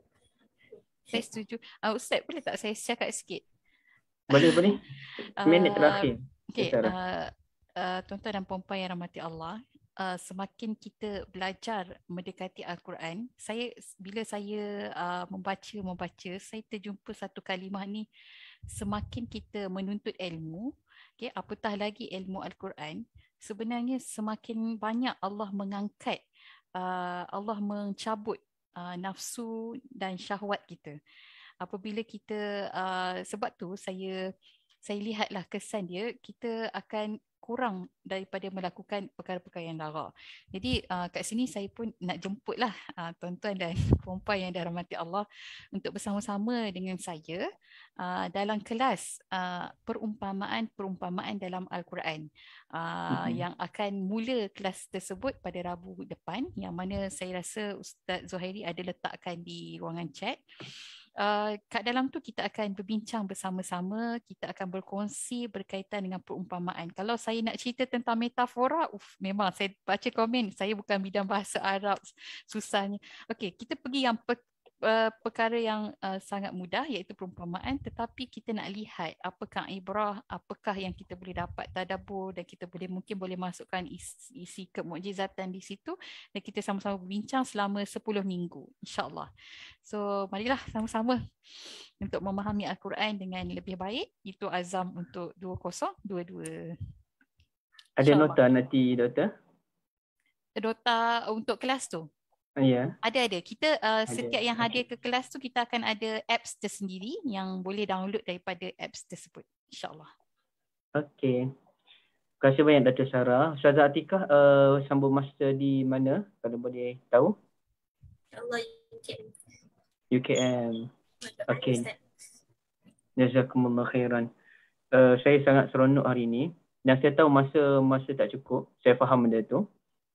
Saya setuju. Ustaz, boleh tak saya cakap sikit? Boleh. Minit terakhir. Okay, tuan-tuan dan puan-puan yang rahmati Allah, semakin kita belajar mendekati Al-Quran, bila saya membaca, saya terjumpa satu kalimah ni, semakin kita menuntut ilmu, okay, apatah lagi ilmu Al-Quran, sebenarnya semakin banyak Allah mengangkat, Allah mencabut nafsu dan syahwat kita. Apabila kita, sebab tu saya lihatlah kesan dia, kita akan kurang daripada melakukan perkara-perkara yang lara. Jadi kat sini saya pun nak jemputlah tuan-tuan dan puan-puan yang dirahmati Allah untuk bersama-sama dengan saya dalam kelas perumpamaan dalam Al-Quran yang akan mula kelas tersebut pada Rabu depan, yang mana saya rasa Ustaz Zuhairi ada letakkan di ruangan chat. Kat dalam tu kita akan berbincang bersama-sama, kita akan berkongsi berkaitan dengan perumpamaan. Kalau saya nak cerita tentang metafora, memang saya baca komen, saya bukan bidang bahasa Arab, susahnya. Okey, kita pergi yang perkara yang sangat mudah, iaitu perumpamaan, tetapi kita nak lihat apakah ibrah, apakah yang kita boleh dapat tadabbur, dan kita mungkin boleh masukkan isi kemukjizatan di situ, dan kita sama-sama berbincang selama 10 minggu insya-Allah. So marilah sama-sama untuk memahami Al-Quran dengan lebih baik. Itu azam untuk 2022. Ada nota nanti, Doktor? Nota untuk kelas tu? Ya. Ada. Kita setiap yang hadir ke kelas tu, kita akan ada apps tersendiri yang boleh download daripada apps tersebut, insya-Allah. Okey. Terima kasih banyak Dr. Sarah. Ustazah Atikah sambung master di mana, kalau boleh tahu? InsyaAllah UKM. Okey. Jazakumullah khairan. Saya sangat seronok hari ini, dan saya tahu masa tak cukup. Saya faham benda tu.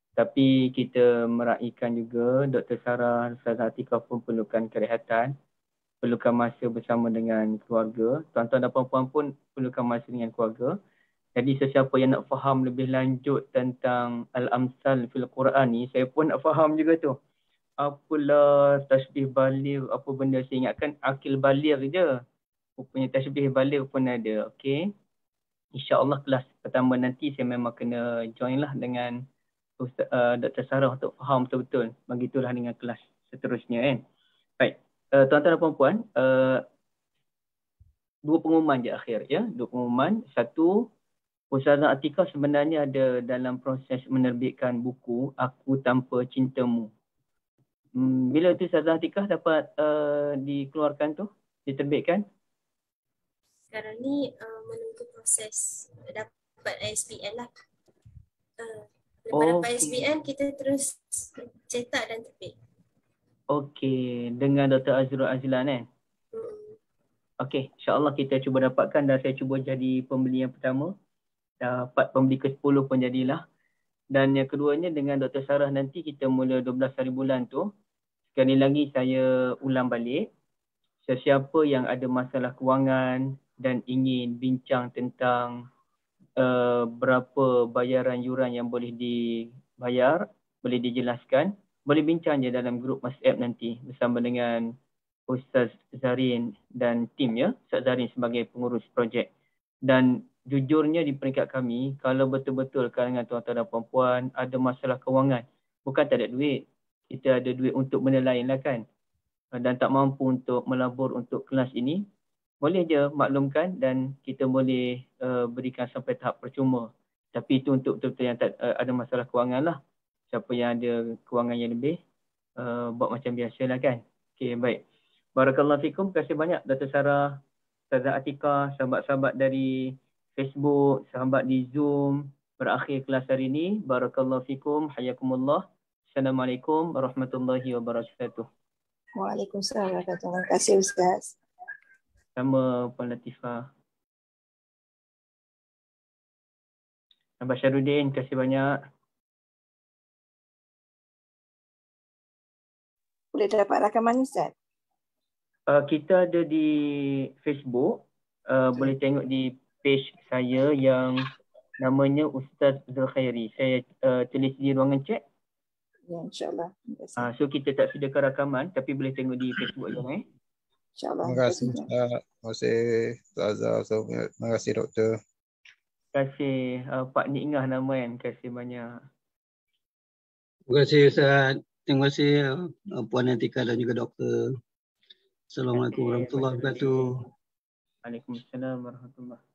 Tapi kita meraihkan juga Dr. Sarah, Ustazah Atikah pun perlukan kerehatan, perlukan masa bersama dengan keluarga. Tuan-tuan dan puan-puan pun perlukan masa dengan keluarga. Jadi sesiapa yang nak faham lebih lanjut tentang Al-Amsal fil Quran ni, saya pun nak faham juga tu. Apalah tasbih baligh, apa benda, saya ingatkan akil baligh je. Rupanya tasbih baligh pun ada. Okey. InsyaAllah kelas pertama nanti saya memang kena join lah dengan Dr. Sarah untuk faham betul-betul. Begitulah dengan kelas seterusnya kan. Baik, tuan-tuan dan puan-puan, dua pengumuman je akhir ya. Dua pengumuman. Satu, Ustazah Atikah sebenarnya ada dalam proses menerbitkan buku Aku Tanpa Cintamu. Bila tu Ustazah Atikah dapat dikeluarkan tu, diterbitkan? Sekarang ni menunggu proses dapat ISBN lah. Lepas dapat ISBN, kita terus cetak dan terbit. Okey, dengan Dr. Azrul Azlan kan? Okey, insyaAllah kita cuba dapatkan, dan saya cuba jadi pembeli yang pertama. Dapat pembeli ke-10 pun jadilah. Dan yang keduanya dengan Dr. Sarah nanti kita mula 12 hari bulan tu. Sekali lagi saya ulang balik. Sesiapa yang ada masalah kewangan dan ingin bincang tentang berapa bayaran yuran yang boleh dibayar, boleh dijelaskan, boleh bincang je dalam grup WhatsApp nanti bersama dengan Ustaz Zarin dan tim ya. Ustaz Zarin sebagai pengurus projek. Dan jujurnya di peringkat kami, kalau betul-betul kalangan tuan-tuan dan puan-puan ada masalah kewangan, bukan tak ada duit, kita ada duit untuk benda lain lah kan, dan tak mampu untuk melabur untuk kelas ini, boleh je maklumkan dan kita boleh berikan sampai tahap percuma. Tapi itu untuk betul-betul yang tak ada masalah kewangan lah. Siapa yang ada kewangan yang lebih, buat macam biasa lah kan. Okey, baik. Barakallahu fikum. Terima kasih banyak Dr. Sarah, Ustazah Atikah, sahabat-sahabat dari Facebook, sahabat di Zoom. Berakhir kelas hari ini. Barakallahu fikum. Hayakumullah. Assalamualaikum warahmatullahi wabarakatuh. Waalaikumsalam warahmatullahi wabarakatuh. Terima kasih Ustaz. Sama Puan Latifah. Abah Syarudin, terima kasih banyak. Boleh dapat rakaman Ustaz? Kita ada di Facebook. Boleh tengok di page saya yang namanya Ustaz Zulkhairi. Saya tulis di ruangan chat. Ya, insyaAllah. So kita tak sediakan rakaman, tapi boleh tengok di Facebook je. InsyaAllah. Terima kasih Ustaz. Terima kasih Ustazah. Terima kasih Doktor. Terima kasih Pak Nik Ngah nama kan. Terima kasih banyak. Terima kasih Ustaz. Terima kasih Puan Atika dan juga Doktor. Assalamualaikum warahmatullahi wabarakatuh. Waalaikumsalam warahmatullahi